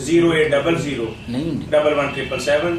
0800-117777।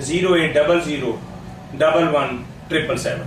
0800-117777।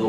2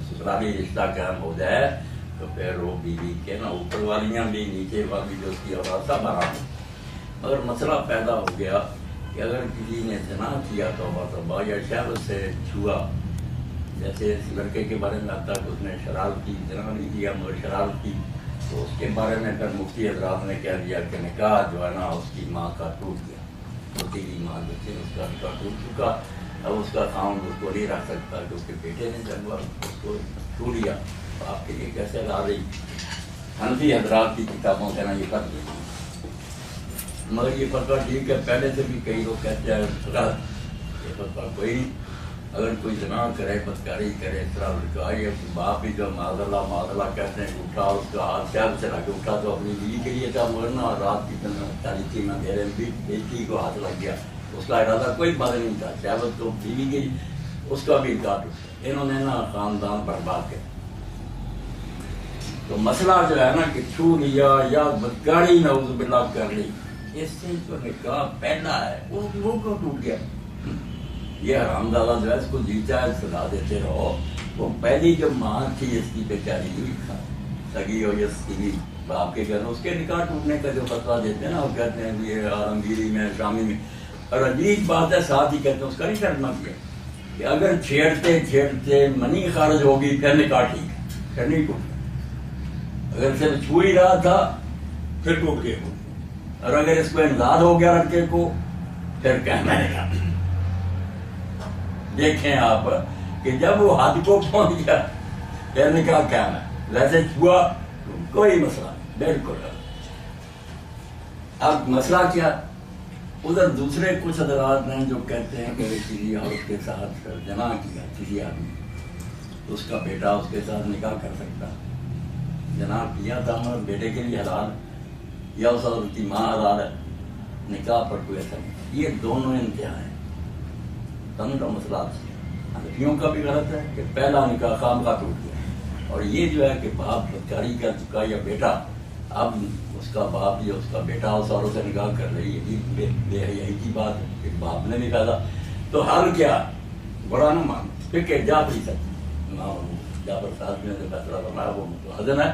سسرالی رشتہ قائم ہو جائے تو پھر وہ بیوی کے نا اوپر والیاں بھی نیچے والی جو اس کی اولاد سب آرام. مگر مسئلہ پیدا ہو گیا کہ اگر کسی نے زنا کیا توبہ یا شہوت سے چھوا، جیسے اس لڑکے کے بارے میں آتا ہے کہ اس نے شرارت کی، زنا نہیں کیا مگر شرارت کی، تو اس کے بارے میں پھر مفتی حضرات نے کہہ دیا کہ نکاح جو ہے نا اس کی ماں کا ٹوٹ گیا، ہوتی کی ماں جو تھی اس کا نکاح ٹوٹ چکا. اب اس کا خاوند اس کو نہیں رکھ سکتا کیونکہ بیٹے نے جب اس کو چھو لیا. آپ کے لیے کیسے لا رہی حنفی حضرات کی کتابوں سے نا یہ فرق نہیں، مگر یہ فتویٰ ٹھیک ہے. پہلے سے بھی کئی لوگ کہتے ہیں غلط، یہ فتویٰ کوئی نہیں. اگر کوئی زنا کرے، بدکاری کرے، اس طرح لڑکا یا باپ بھی جو معاذ اللہ کہتے ہیں اٹھا، اس کا ہاتھ شہد سے لا کے اٹھا تو اپنی بیوی کے لیے تھا، مگر نا رات کی تاریخی میں میرے بیٹی کو ہاتھ لگ گیا، اس کا ارادہ کوئی بات نہیں تھا، شہوت تو بیوی کی اس کا بھی کاٹ. انہوں نے نا خاندان برباد کیا. تو مسئلہ جو ہے نا کہ چھو لیا یا بدکاری نعوذ باللہ کر لی، اس سے جو نکاح پہلا ہے وہ کیوں ٹوٹ گیا؟ یہ حرام زادہ جو ہے اس کو جیتا ہے سزا دیتے رہو. وہ پہلی جو ماں تھی اس کی بیچاری ہوئی سگی ہو یا سگی باپ کے گھر، اس کے نکاح ٹوٹنے کا جو فتویٰ دیتے ہیں نا وہ کہتے ہیں یہ عالمگیری میں شامی میں. اور عجیب بات ہے ساتھ ہی کہتے ہیں اس کا نہیں کرنا کیا کہ اگر چھیڑتے منی خارج ہوگی پھر نکاح ٹھیک ہے، پھر نہیں ٹوٹ. اگر صرف چھو ہی رہا تھا پھر ٹوٹ گئے، اور اگر اس کو انزاد ہو گیا لڑکے کو پھر کہنا ہے. دیکھیں آپ کہ جب وہ حد کو پہنچ گیا پھر نکاح کہنا ہے، ویسے چھوا کوئی مسئلہ نہیں بالکل. اب مسئلہ کیا؟ ادھر دوسرے کچھ حضرات ہیں جو کہتے ہیں کہ کسی عورت کے ساتھ جنا کیا کسی آدمی، اس کا بیٹا اس کے ساتھ نکاح کر سکتا. جنا کیا تھا مگر بیٹے کے لیے حلال یا اس عورت کی ماں حلال ہے، نکاح پر کوئی اثر نہیں. یہ دونوں انتہا ہیں. سمجھو مسئلہ حنفیوں کا بھی غلط ہے کہ پہلا نکاح خامخواہ ٹوٹ گیا، اور یہ جو ہے کہ باپ بدکاری کر چکا یا بیٹا، اب اس کا باپ یا اس کا بیٹا اس عورت سے نکاح کر رہی ہے، بے حیائی کی بات ہے کہ باپ نے بھی پیدا. تو حل کیا؟ برا نہ مان کہ جا بھی سکتے جا برسات میں جو فیصلہ بنایا وہ متوازن ہے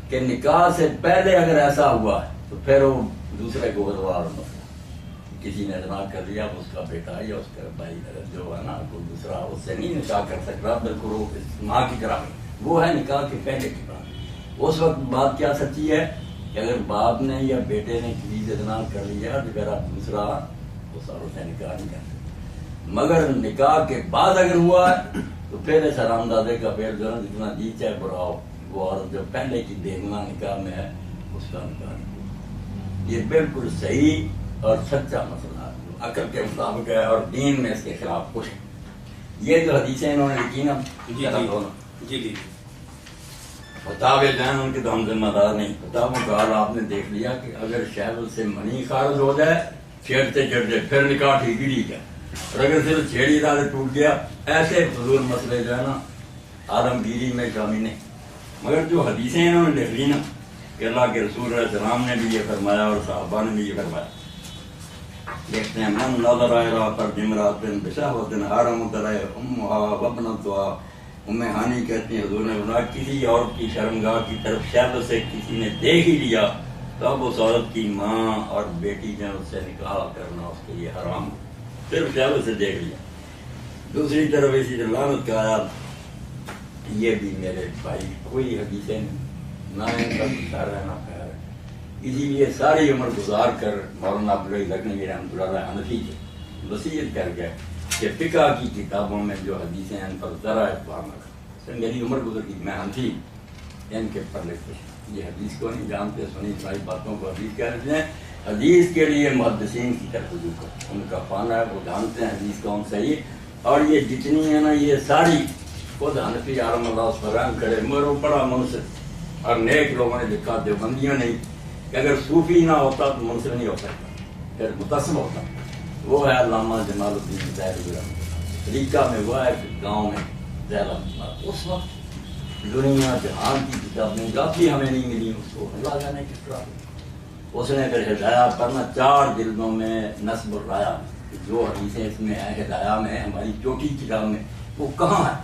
کہ نکاح سے پہلے اگر ایسا ہوا تو پھر وہ دوسرے کو بدوار مسئلہ، کسی نے جنا کر لیا اس کا بیٹا یا اس کا بھائی جو ہے نا کوئی دوسرا اس سے نہیں نکاح کر سکتا، بالکل وہ ماں کی طرح وہ ہے نکاح کے پہلے کی بات. اس وقت بات کیا سچی ہے کہ اگر باپ نے یا بیٹے نے کسی سے جنا کر لیا تو پھر آپ دوسرا اس عورت سے نکاح نہیں کر سکتے. مگر نکاح کے بعد اگر ہوا ہے تو پھر اس حرام زادے کا پھر جو ہے جتنا جی چاہے بڑھاؤ، وہ عورت جو پہلے کی بیگنا نکاح میں ہے اس کا نکاح نہیں. یہ بالکل صحیح اور سچا مسئلہ ہے، عقل کے مطابق ہے اور دین میں اس کے خلاف کچھ. یہ جو حدیثیں انہوں نے لکھی نا جی فتاوی جان ان کے تو ہم ذمہ دار نہیں. کتابوں کا حال آپ نے دیکھ لیا کہ اگر شہوت سے منی خارج ہو جائے چھیڑتے پھر نکاح ٹھیک ہی ٹھیک ہے، اور اگر صرف چھیڑی ارادے ٹوٹ گیا ایسے فضول مسئلے جو ہے نا عالمگیری میں شامل نہیں. مگر جو حدیثیں انہوں نے لکھ لی نا کہ اللہ کے رسول علیہ السلام نے بھی یہ فرمایا اور صحابہ نے بھی یہ فرمایا. دیکھتے ہیں من نظر الی فرج امرأۃ بشہوۃ حرمت علیہ امھا وابنتھا. ہانی کہتی ہیں حضور نے فرمایا کسی عورت کی شرمگاہ کی طرف شہوت سے کسی نے دیکھ ہی لیا تب اس عورت کی ماں اور بیٹی جو اس سے نکاح کرنا اس کے لیے حرام، صرف شہوت سے دیکھ لیا. دوسری طرف اسی لعنت کا آیا. یہ بھی میرے بھائی کوئی حدیثیں نہ ان کا گزار ہے نہ خیر ہے. اسی لیے ساری عمر گزار کر مولانا عبدالرحیم لکھنوی رحمۃ اللہ علیہ حنفی کی وصیت کر گئے کہ فقہ کی کتابوں میں جو حدیثیں ہیں ان پر ذرا اعتبار نہ کریں. میری عمر گزر گئی، میں حنفی ان کے پر لکھتے یہ حدیث کو نہیں جانتے، سنی سنائی باتوں کو حدیث کہتے ہیں. حدیث کے لیے محدثین کی طرف رجوع کرو، ان کا پانا ہے، وہ جانتے ہیں حدیث کون صحیح. اور یہ جتنی ہے نا یہ ساری خود حنفی عالم اللہ اس پر رحم کرے، مگر وہ بڑا منصف اور نیک لوگوں نے لکھا، دیوبندیوں نہیں کہ اگر صوفی نہ ہوتا تو منصف نہیں ہو سکتا، پھر متصم ہوتا. وہ ہے علامہ جمال الدین زیلوی طریقہ میں، وہ ہے گاؤں میں زیلہ. اس وقت دنیا جہان کی کتابیں کافی ہمیں نہیں ملی، اس کو اللہ جانے کس طرح. اس نے پھر ہدایہ پڑھنا 4 جلدوں میں نصب الرایا جو حدیثیں اس میں ہیں ہدایہ میں ہماری چھوٹی کتاب میں وہ کہاں ہے.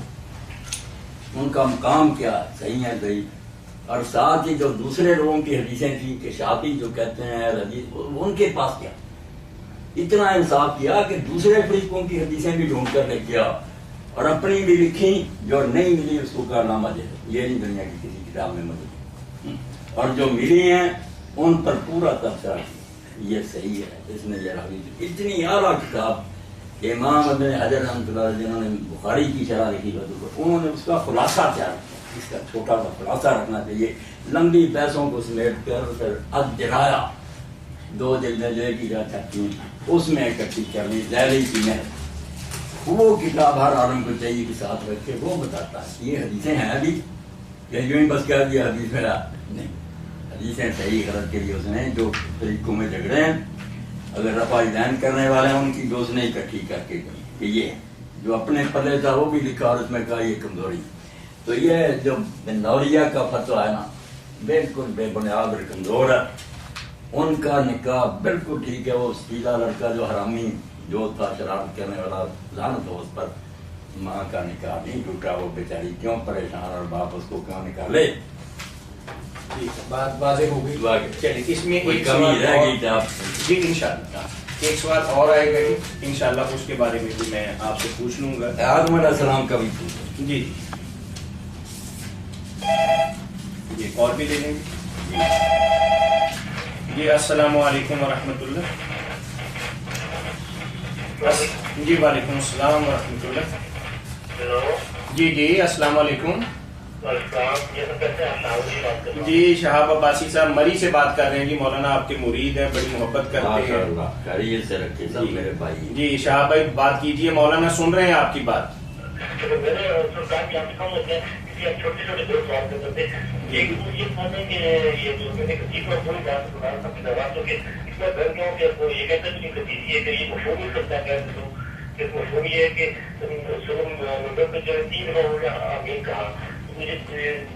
ان کا مقام کیا ہے، صحیح ہے صحیح. اور ساتھ ہی جو دوسرے لوگوں کی حدیثیں تھیں کہ شافعی جو کہتے ہیں حدیث، ان کے پاس کیا؟ اتنا انصاف کیا کہ دوسرے فریقوں کی حدیثیں بھی ڈھونڈ کر لے گیا اور اپنی بھی لکھی، جو نہیں ملی اس کو کارنامہ دے. یہ نہیں دنیا کی کسی کتاب میں موجود. اور جو ملی ہیں ان پر پورا تبصرہ یہ صحیح ہے، اس نے یہ راوی اتنی اعلیٰ کتاب. امام ابن حجر رحمۃ اللہ علیہ جنہوں نے بخاری کی شرح لکھی انہوں نے اس کا خلاصہ تیار کیا. اس کا چھوٹا سا خلاصہ رکھنا چاہیے. لمبی بحثوں کو سمیٹ کر پھر الدرایا 2 جلدیں جو کی جا سکتی ہیں اس میں اکٹھی کرنی ذیلی کی محنت. وہ کتاب ہر عالم کو چاہیے کہ ساتھ رکھ کے وہ بتاتا ہے یہ حدیثیں ہیں ابھی کہ یوں ہی بس کہہ دیا حدیث میرا نہیں. حدیثیں صحیح غلط کے لیے اس نے جو طریقوں میں جھگڑے ہیں اگر رفع دین کرنے والے ہیں ان کی جو اس نے اکٹھی کر کے کہ یہ جو اپنے پلے تھا وہ بھی لکھا اور اس میں کہا یہ کمزوری. تو یہ جو نوریہ کا فتویٰ ہے نا بالکل بے بنیاد اور کمزور ہے. ان کا نکاح بالکل ٹھیک ہے. وہ سیدھا لڑکا جو حرامی جو تھا شرارت کرنے والا لعنت ہو اس پر، ماں کا نکاح نہیں ٹوٹا. وہ بیچاری کیوں پریشان اور باپ اس کو کیوں نکالے. بات واضح ہو گئی. چلیے اس میں کوئی ایک کمی سوال رہ اور- گئی تھا. جی انشاءاللہ ایک سوال اور آئے گا جی انشاءاللہ اس کے بارے میں بھی میں آپ سے پوچھ لوں گا. آدم علیہ السلام کا بھی پوچھو. جی جی اور بھی لے لیں گے. جی السلام علیکم ورحمۃ اللہ. جی وعلیکم السلام ورحمۃ اللہ. ہیلو جی جی السلام علیکم. السلام، یہ سب کیسے ہیں؟ شاہد جی بات کر رہا ہوں. جی شہاب عباسی صاحب مری سے بات کر رہے ہیں. جی مولانا آپ کے مرید ہیں، بڑی محبت کرتے ماشاء ہیں. اللہ خیریت سے رکھے سب میرے بھائی. جی شہاب بھائی بات کیجیے، مولانا سن رہے ہیں آپ کی بات. چلو میں نے سرکار کی آپ سے کہوں کہ کسی چھوٹے چھوٹے 2 سوال کرتے تھے. ایک یہ سوال ہے کہ یہ جو میں نے کسی کو پوری بات سنا تھا کہ جواب تو کہ اس میں ڈر گیا ہوں کہ وہ یہ کہتے ہیں کہ کسی ہے کہ یہ مفہوم ہی سکتا ہے کہ مفہوم یہ ہے کہ نمبر پہ جو 3 دفعہ ہو گیا آمین کہا. مجھے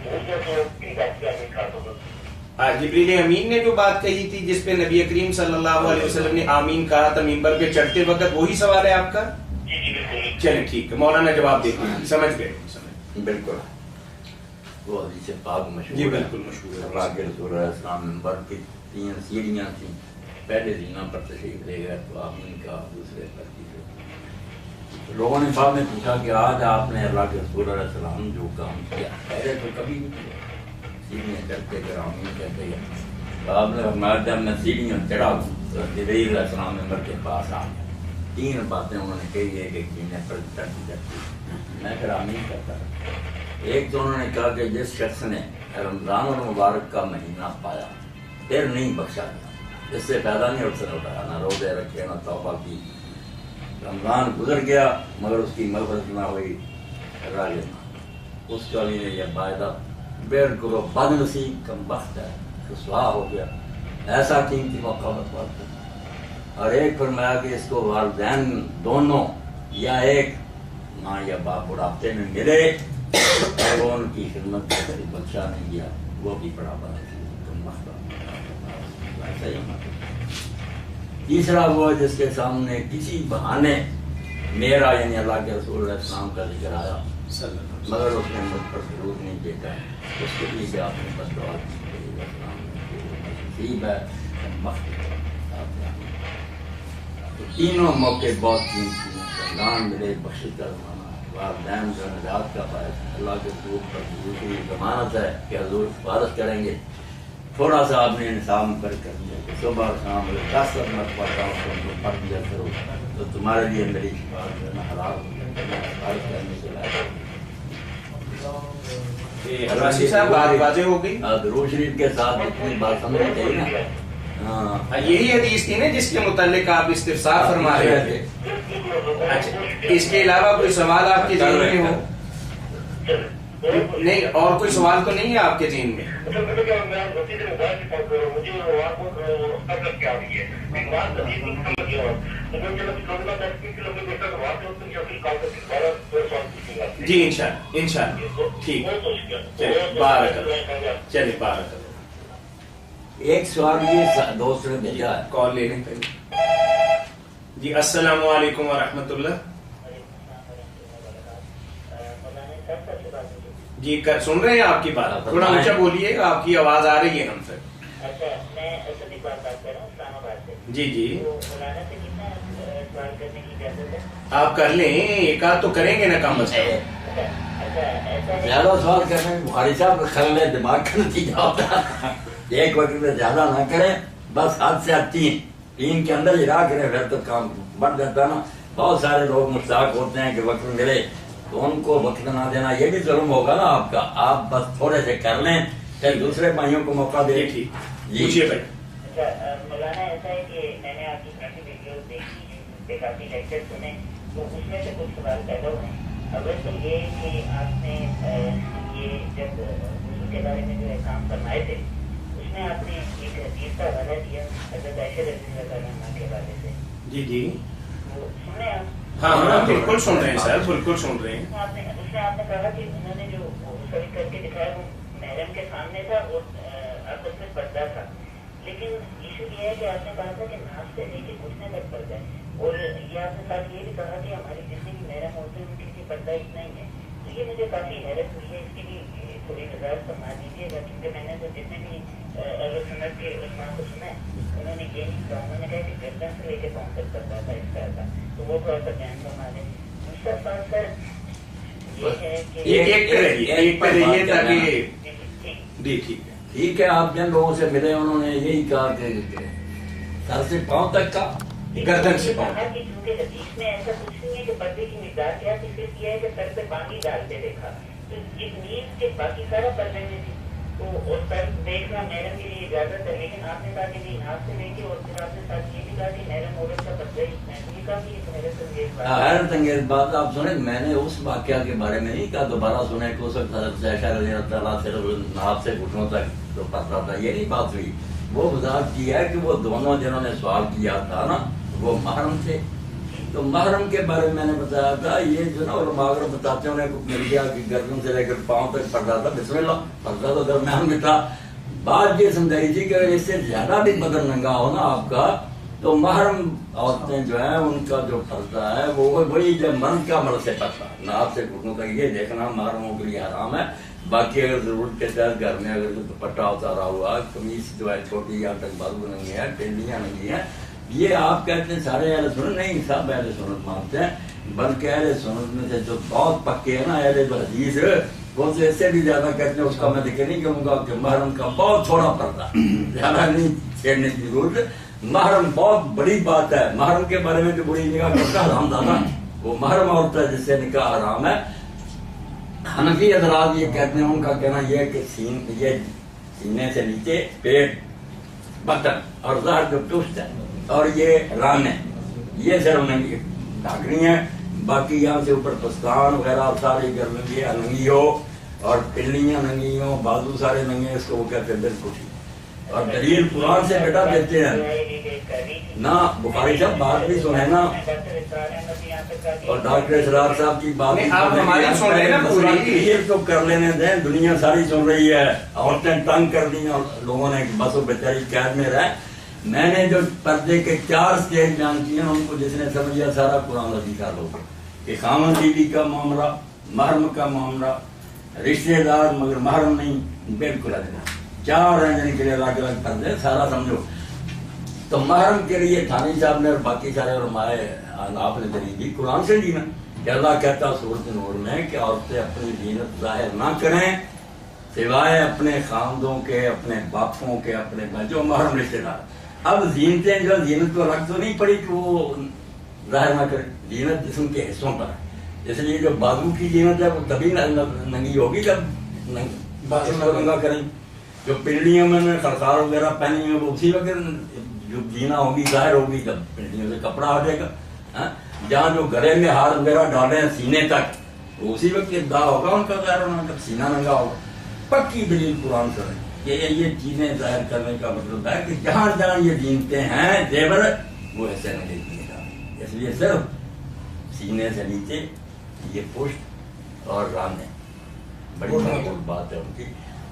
بہت زیادہ تو کن بات پہ آمین کہا تھا. جبریل امین نے جو بات کہی تھی جس پہ نبی کریم صلی اللہ علیہ وسلم نے آمین کہا تھا ممبر پہ چڑھتے وقت، وہی سوال ہے آپ کا؟ جی جی بالکل. چلیں ٹھیک ہے مولانا جواب دیتے ہیں. سمجھ گئے بالکل وہ حدیث پاک مشہور جی ہے. بالکل مشہور ہے. اللہ کے رسول علیہ السلام منبر کی 3 سیڑھیاں تھیں. پہلے زینہ پر تشریف لے گئے تو آمین کا، دوسرے پر تیسرے. لوگوں نے بعد میں پوچھا کہ آج آپ نے اللہ کے رسول علیہ السلام جو کام کیا پہلے تو کبھی نہیں کیا. سیڑھیاں چڑھتے گئے آمین کہتے گئے. تو آپ نے فرمایا جب میں سیڑھیاں چڑھا تو جبریل علیہ السلام منبر کے پاس آ گیا. 3 باتیں انہوں نے کہی ہے کہ سیڑھیاں پر چڑھتی جاتی میں پھر آمین کرتا رہا. ایک تو انہوں نے کہا کہ جس شخص نے رمضان المبارک کا مہینہ پایا پھر نہیں بخشا گیا. اس سے پیدا نہیں اٹھ اٹھایا، نہ روزے رکھے نہ توبہ کی. رمضان گزر گیا مگر اس کی مغفرت نہ ہوئی، راجع نہ. اس کا بھی یہ فائدہ بالکل بد نصیب کم بخت ہے، رسوا ہو گیا. ایسا قیمتی موقع بتواتا. اور ایک فرمایا کہ اس کو والدین دونوں یا ایک ماں یا باپ بڑھاپے میں ملے اور وہ ان کی خدمت کا کبھی بخشا نہیں گیا، وہ بھی بڑا بڑا ایسا ہی ہونا. تیسرا وہ جس کے سامنے کسی بہانے میرا یعنی اللہ کے رسول علیہ السلام کا ذکر آیا مگر اس نے مجھ پر ضرور نہیں دیکھا، اس کے لیے بھی آپ نے بس دعا کی ہے. تینوں موقع بہت قیمتی ہیں. رمضان ملے بخشش کا زمانہ، والدین جو نجات کا باعث، اللہ کے رسول پر دوسری ضمانت ہے کہ حضور حفاظت کریں گے. تھوڑا سا آپ نے انصاف پر کر دیا کہ صبح اور شام 10 مرتبہ پڑھ دیا کرو تو تمہارے لیے میری شفاعت کرنا حلال ہو جائے. حفاظت کرنے کے عباسی صاحب بات واضح ہو گئی. درود شریف کے ساتھ اتنی بات سمجھنی چاہیے نا. ہاں یہی حدیث تھی نا جس کے متعلق آپ استفسار فرما رہے تھے. اچھا اس کے علاوہ کوئی سوال آپ کے ذہن میں ہو؟ نہیں اور کوئی سوال تو نہیں ہے آپ کے ذہن میں؟ جی انشاءاللہ ٹھیک. چلیے بارک اللہ. چلیے بارک اللہ. ایک سوال یہ دوست نے بھیجا ہے. کال لے لیں پہلے. جی السلام علیکم ورحمۃ اللہ. جی سن رہے ہیں آپ کی بات, تھوڑا اونچا بولیے, آپ کی آواز آ رہی ہے ہم سے. اچھا, میں اسد اقبال بات کر رہا ہوں اسلام آباد سے. جی جی, مولانا سے کتنا سوال کرنے کی اجازت ہے؟ آپ کر لیں, ایک آدھ تو کریں گے نا کم از کم. زیادہ سوال کرنے میں بخاری صاحب خلل دماغ کا نتیجہ ہوتا ہے. ایک وقت میں زیادہ نہ کریں, بس حد سے حد تین کے اندر ہی رہا کریں, پھر تو کام بڑھ جاتا ہے نا. بہت سارے لوگ مشتاق ہوتے ہیں کہ وقت ملے تو ان کو وقت نہ دینا یہ بھی ظلم ہوگا نا آپ کا. آپ بس تھوڑے سے کر لیں, پھر دوسرے بھائیوں کو موقع دے. ٹھیک, پوچھیے بھائی. اچھا مولانا, ایسا ہے کہ میں نے آپ کی کافی ویڈیوز دیکھی, کافی لیکچر سنے, تو اس میں سے کچھ سوال پیدا ہوئے ہیں. اول تو یہ کہ آپ نے یہ جب وضو کے بارے میں جو ہے کام فرمائے تھے, اس میں آپ نے ایک حدیث کا حوالہ دیا حضرت عائشہ رضی اللہ عنہا کے حوالے سے. جی جی, وہ سن رہے ہیں آپ؟ ہاں ہاں بالکل سن رہے ہیں سر, بالکل سن رہے ہیں. اس میں آپ نے کہا کہ انہوں نے جو سوری کر کے دکھایا وہ محرم کے سامنے تھا اور آپس میں پردہ تھا, لیکن ایشو یہ ہے کہ آپ نے کہا تھا کہ ناف سے لے کے گھٹنے تک پردہ ہے, اور یہ آپ نے ساتھ یہ بھی کہا کہ ہماری جتنی بھی محرم ہوتے ہیں ان کے لیے پردہ اتنا ہی ہے. تو یہ مجھے کافی حیرت ہوئی ہے, اس کے لیے تھوڑی وضاحت فرما دیجیے گا, کیونکہ میں نے تو جتنے بھی اہل سنت کے علماء کو سنا ہے انہوں نے یہ نہیں کہا, انہوں نے کہا کہ گردن سے لے کے پاؤں تک پردہ تھا اس طرح کا. تو وہ تھوڑا سا بیان فرما دیں. دوسرا سوال سر یہ ہے کہ ایک پہ رہیے تاکہ. جی ٹھیک ہے. ٹھیک ہے, آپ جن لوگوں سے ملے انہوں نے یہی کہا کہ سر سے پاؤں تک کا, گردن سے پاؤں. کیونکہ حدیث میں ایسا کچھ نہیں ہے کہ پردے کی مقدار کیا تھی, صرف یہ ہے کہ سر پہ پانی ڈالتے دیکھا, تو ایک نیز کے باقی سارا پردے میں تھی, تو اور سر دیکھنا محرم کے لیے اجازت ہے, لیکن آپ نے کہا کہ نہیں ہاتھ سے دیکھیے, اور پھر آپ نے ساتھ یہ بھی کہا کہ محرم عورت کا پردہ ہی اتنا ہے. یہ کافی حیرت انگیز بات. آپ سنیں, میں نے اس واقعہ کے بارے میں نہیں کہا, دوبارہ سنیں کہ اس وقت حضرت عائشہ رضی اللہ تعالیٰ سے ناف سے گھٹنوں تک تو پردہ تھا, یہ نہیں بات ہوئی. وہ وضاحت کی ہے کہ وہ دونوں جنہوں نے سوال کیا تھا نا وہ محرم تھے. تو محرم کے بارے میں میں نے بتایا تھا, یہ جو نا علماء اگر بتاتے ہیں انہیں مل گیا کہ گردن سے لے کر پاؤں تک پردہ تھا, بسم اللہ, پردہ تو درمیان میں تھا. بات یہ سمجھائی تھی کہ اگر اس سے زیادہ بھی بدن ننگا ہو نا آپ کا, تو محرم عورتیں جو ہیں ان کا جو پردہ ہے وہ وہی جب مرد کا مرد سے پردہ, ناف سے گھٹنوں تک یہ دیکھنا محرموں کے لیے حرام ہے. باقی اگر ضرورت کے تحت گھر میں اگر دوپٹہ اتارا ہوا, قمیص جو ہے چھوٹی یہاں تک بازو ننگی ہے, ٹینڈیاں ننگی ہیں, یہ آپ کہتے ہیں سارے اہل سنت, نہیں سب اہل سنت مانتے ہیں, بلکہ اہل سنت میں سے جو بہت پکے ہیں نا اہل حدیث, وہ تو اس سے بھی زیادہ کہتے ہیں, اس کا میں ذکر نہیں کروں گا کہ محرم کا بہت تھوڑا پردہ, زیادہ نہیں چھیڑنے کی ضرورت. محرم بہت بڑی بات ہے. محرم کے بارے میں جو بری نگاہ کرتا حرام تھا نا, وہ محرم عورت ہے جس سے نکاح حرام ہے. حنفی حضرات یہ کہتے ہیں, ان کا کہنا یہ ہے کہ یہ سینے سے نیچے پیٹ, بطن اور ظہر جو ٹوسٹ ہے اور یہ ران ہے, یہ صرف ننگی ڈھاکنی ہے. باقی یہاں سے اوپر پستان وغیرہ ساری گردن ننگی ہو اور پلیاں ننگی ہو, بازو سارے ننگے, اس کو وہ کہتے ہیں بالکل ٹھیک. اور دلیل قرآن سے بیٹا دیتے ہیں نا. بخاری صاحب بات بھی سنے نا, اور ڈاکٹر اسرار صاحب کی بات تو کر لینے دیں, دنیا ساری سن رہی ہے. عورتیں تنگ کر دی اور لوگوں نے بس وہ بیچاری قید میں رہے. میں نے جو پردے کے 4 سٹیج بیان کیے ہیں, ان کو جس نے سمجھا سارا قرآن حدیث لوگ, کہ خامن بیوی کا معاملہ, محرم کا معاملہ, رشتے دار مگر محرم نہیں, بالکل ادنا 4 رہنے کے لیے الگ الگ پردے, سارا سمجھو. تو محرم کے لیے تھانی صاحب نے اور باقی سارے علماء آپ نے دلیل دی قرآن سے دی نا, کہ اللہ کہتا سورۃ نور میں کہ عورتیں اپنی زینت ظاہر نہ کریں سوائے اپنے خاندوں کے, اپنے باپوں کے, اپنے جو محرم رشتے دار. اب زینتیں جو زینت کو الگ تو نہیں پڑی کہ وہ ظاہر نہ کریں, زینت جسم کے حصوں پر ہے. اس لیے جو بازو کی زینت ہے وہ تبھی ننگی ہوگی جب بازو کو ننگا کریں. جو پنڈلیوں میں خرخار وغیرہ پہنی ہوئی وہ اسی وقت جو جینا ہوگی ظاہر ہوگی جب پنڈلیوں سے کپڑا ہٹے گا. جہاں جو گلے میں ہار وغیرہ ڈالے ہیں سینے تک, وہ اسی وقت ابتدا ہوگا ان کا ظاہر ہونا جب سینہ ننگا ہوگا. پکی دلیل قرآن سے کہ یہ چیزیں ظاہر کرنے کا مطلب ہے کہ جہاں جہاں یہ زینتیں ہیں زیور, وہ ایسے نہیں دیے جا. اس لیے صرف سینے سے نیچے یہ پشت اور رانے, بڑی محبوب بات ہے ان کی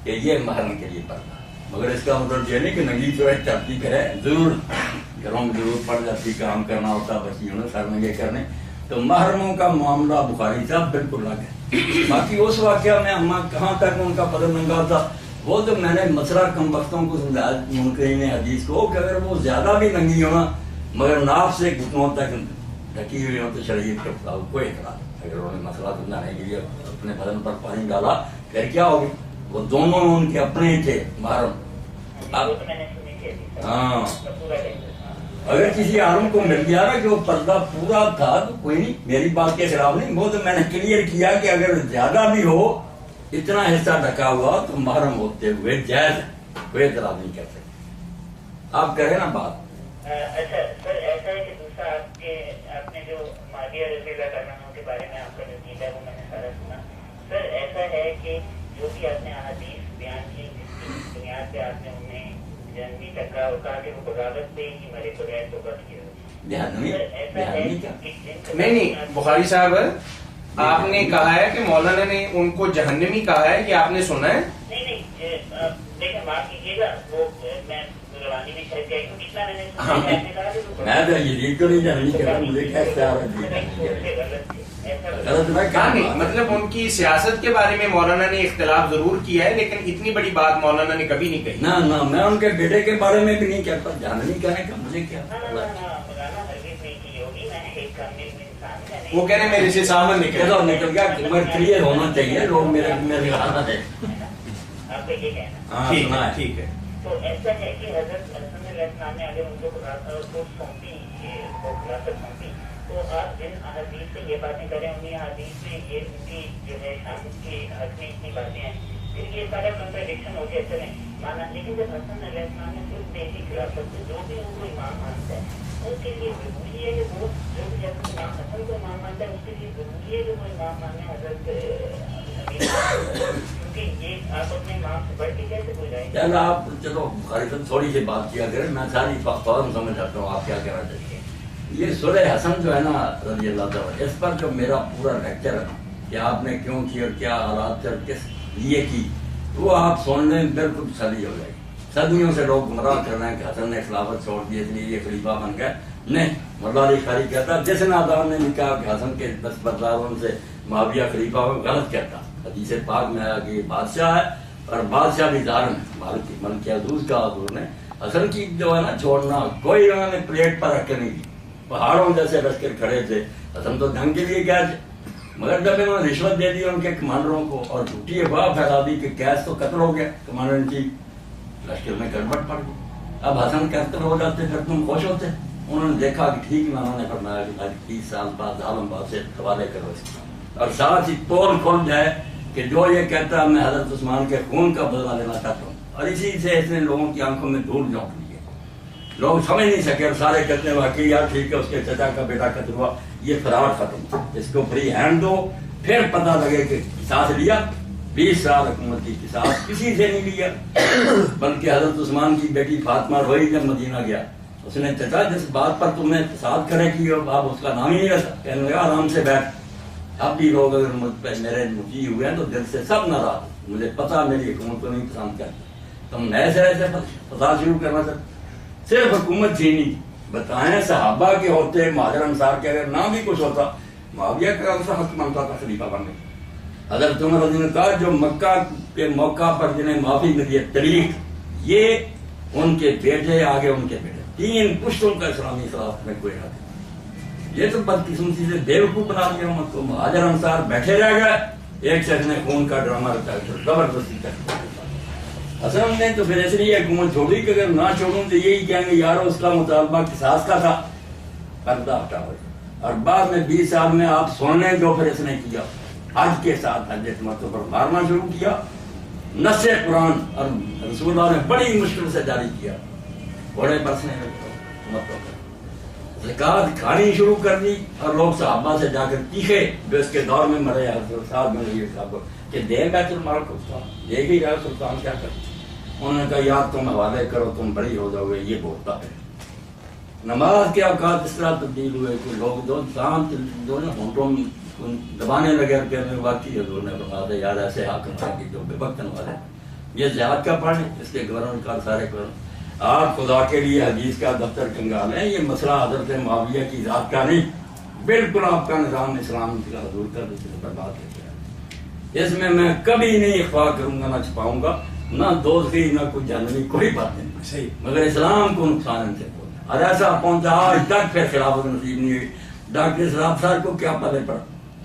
کہ یہ محرم کے لیے پڑھنا. مگر اس کا مطلب یہ نہیں کہ ننگی جو ہے چلتی کرے, ضرور گھروں میں ضرور پڑ جاتی, کام کرنا ہوتا بچیوں نے سر ننگے کرنے. تو محرموں کا معاملہ بخاری صاحب بالکل الگ ہے. باقی اس واقعہ میں کہاں تک ان کا قدم ننگا تھا، وہ تو میں نے مسئلہ کم وقتوں کو سمجھایا منکرین حدیث کو کہ اگر وہ زیادہ بھی ننگی ہونا مگر ناف سے گھٹنوں تک ڈھکی ہوئی ہو تو شریعت کا کوئی اعتراض نہیں۔ اگر انہوں نے مسئلہ سمجھانے کے لیے اپنے بدن پر پانی ڈالا پھر کیا ہوگی، وہ دونوں ان کے اپنے ہی تھے محرم۔ ہاں اگر کسی عالم کو مل گیا نا کہ وہ پردہ پورا تھا تو کوئی نہیں، میری بات کے خلاف نہیں، وہ تو میں نے کلیئر کیا کہ اگر زیادہ بھی ہو اتنا حصہ ڈھکا ہوا تو محرم ہوتے ہوئے جائز ہے، کوئی اعتراض نہیں کر سکتے۔ آپ کریں نا بات۔ اچھا سر، ایسا ہے کہ دوسرا آپ نے جو معاویہ رضی اللہ عنہ کے بارے میں آپ کا جو قیدا ہے وہ میں نے سارا سنا۔ سر ایسا ہے کہ جو بھی آپ نے احادیث بیان کی جس کی بنیاد پہ آپ نے انہیں جنگی ٹکا اور کہا کہ وہ بغاوت پہ ہی مرے بغیر توبہ کیے، نہیں بخاری صاحب آپ نے کہا ہے کہ مولانا نے ان کو جہنمی کہا ہے، کہ آپ نے سنا ہے؟ نہیں دیکھیں معاف کیجیے گا، وہ میں روانی میں کہہ گیا کیونکہ اتنا میں نے سنا ہے، آپ نے کہا کہ میں تو یہ تو نہیں جاننی کرتا، مجھے کیا اختیار ہے؟ مطلب ان کی سیاست کے بارے میں مولانا نے اختلاف ضرور کیا ہے لیکن اتنی بڑی بات مولانا نے کبھی نہیں کہی۔ نہ میں ان کے بیٹے کے بارے میں بھی نہیں کہتا، جاننی کہنے کا مجھے کیا۔ وہ کہہ رہے میرے سے سامن نکل گیا، کلیئر ہونا چاہیے، لوگ میرے حالت ہے۔ آپ کا یہ کہنا ٹھیک ہے۔ تو ایسا ہے کہ حضرت حسن علیہ السلام نے اگر ان کو سونپی خلافت سونپی تو آپ جن احادیث سے یہ باتیں کریں انہیں احادیث میں یہ ان کی جو ہے شام کی حق میں اتنی باتیں ہیں، پھر یہ سارا کنٹراڈکشن ہو گیا چلیں مانا، لیکن جب حسن علیہ السلام نے خود دیکھی خلافت سے جو بھی ان کو امام مانتا ہے ان کے لیے ضروری ہے کہ وہ جو بھی امام حسن کو امام مانتا ہے اس کے لیے ضروری ہے کہ وہ امام مانے حضرت کیونکہ یہ آپ اپنے امام سے بڑھ کے کیسے بول جائیں گے؟ آپ چلو بخاری صاحب تھوڑی سی بات کیا کریں، میں ساری فوراً سمجھ آتا ہوں آپ کیا کہنا چاہیے۔ یہ سورہ حسن جو ہے نا رضی اللہ تعالیٰ، اس پر جو میرا پورا لیکچر ہے کہ آپ نے کیوں کی اور کیا حالات سے اور کس لیے کی، وہ آپ سننے میں بالکل صحیح ہو جائے گی۔ صدیوں سے لوگ گمراہ کر رہے ہیں کہ حسن نے خلافت چھوڑ دی اس لیے یہ خلیفہ بن گئے، نہیں۔ مولا علی قاری کہتا جس نادان نے کہا کہ حسن کے دستبرداروں سے معاویہ خلیفہ ہو، غلط کہتا۔ حدیث پاک میں آیا کہ یہ بادشاہ ہے اور بادشاہ بھی ظالم ہے، ملک عزوز کا حضور نے حسن کی جو ہے نا چھوڑنا کوئی انہوں نے پلیٹ پر رکھ کے نہیں کی، پہاڑوں جیسے لشکر کھڑے تھے، حسن تو جنگ کے لیے گیا تھے، مگر جب انہوں نے رشوت دے دی ان کے کمانڈروں کو اور جھوٹی افواہ پھیلا دی کہ کیس تو قتل ہو گیا کمانڈر ان چیف، لشکر میں گڑبڑ پڑ گئی۔ اب حسن قتل ہو جاتے پھر تم خوش ہوتے؟ انہوں نے دیکھا کہ ٹھیک میں انہوں نے فرمایا کہ 30 سال بعد ظالم باد سے حوالے کرو اس کا، اور ساتھ ہی پول کھول جائے کہ جو یہ کہتا ہے میں حضرت عثمان کے خون کا بدلہ لینا چاہتا ہوں، اور اسی سے اس نے لوگوں کی آنکھوں میں دھول جھونک لی ہے، لوگ سمجھ نہیں سکے اور سارے کہتے ہیں واقعی یار ٹھیک ہے اس کے چچا کا بیٹا قتل ہوا، یہ فراڈ ختم، اس کو فری ہینڈ دو، پھر پتہ لگے کہ قصاص لیا۔ 20 سال حکومت کی قصاص کسی سے نہیں لیا، بلکہ حضرت عثمان کی بیٹی فاطمہ روئی جب مدینہ گیا اس نے چچا جس بات پر تم نے فساد کھڑے کی اور آپ اس کا نام ہی نہیں رکھا، کہنے لگا آرام سے بیٹھ، اب بھی لوگ اگر مجھ پہ میرے مجھے ہوئے ہیں تو دل سے سب ناراض، مجھے پتا میری حکومت کو نہیں پسند کرتے، تم نئے سے ایسے فساد شروع کرنا چاہتے، صرف حکومت چھینی۔ بتائیں صحابہ کے ہوتے مہاجر انصار کے اگر نہ بھی کچھ ہوتا، معاویہ کا حق بنتا تھا خلیفہ بننے۔ حضرت عمر رضی اللہ عنہ نے کہا جو مکہ کے موقع پر جنہیں معافی ملی ہے طریق، یہ ان کے بیٹے آگے ان کے بیٹے، 3 پشتوں کا اسلامی خلافت میں کوئی حق نہیں۔ یہ تو بدقسمتی سے بیوقوف بنا دیا امت کو، مہاجر انصار بیٹھے رہ گئے، ایک شخص نے خون کا ڈرامہ رچا زبردستی کر حسن نے تو پھر اس لیے حکومت چھوڑی کہ اگر نہ چھوڑوں تو یہی کہیں گے یار اس کا مطالبہ قصاص کا تھا، پردہ ہٹا ہو۔ اور بعد میں 20 سال میں آپ سننے جو پھر اس نے کیا، حج کے ساتھ حج مرتبہ پر مارنا شروع کیا، نص قرآن اور رسول اللہ نے بڑی مشکل سے جاری کیا، گھوڑے برسنے لگے، زکات کھانی شروع کر دی، اور لوگ صحابہ سے جا کر تیکھے جو اس کے دور میں مرے ساتھ میں رہی صاحب کہ دے بیت المال کو دے گی جائے سلطان کیا کرتے، انہوں نے کہا یار تم حوالے کرو تم بڑی ہو جاؤ گے، یہ بولتا ہے۔ نماز کے اوقات اس طرح تبدیل ہوئے کہ لوگ جو شانت جو نا ہونٹوں میں دبانے لگے کہ میں واقعی حضور نے بتا دے یار ایسے حاکم ہیں کہ جو بے وقتن والے، یہ زیاد کا پڑھیں اس کے گورنر کا سارے گورنر آپ خدا کے لیے حدیث کا دفتر کنگالیں، یہ مسئلہ حضرت معاویہ کی ذات کا نہیں، بالکل آپ کا نظام اسلام کا حضور کا برباد کر دیا۔ اس میں کبھی نہیں اخفا کروں گا، نہ چھپاؤں گا، نہ دوستی نہ کوئی جانوی، کوئی بات نہیں صحیح، مگر اسلام کو نقصان ان سے پہنچا، اور ایسا پہنچا آج تک پھر خلافت نصیب نہیں ہوئی۔ ڈاکٹر صاحب صاحب کو کیا پتہ پڑا،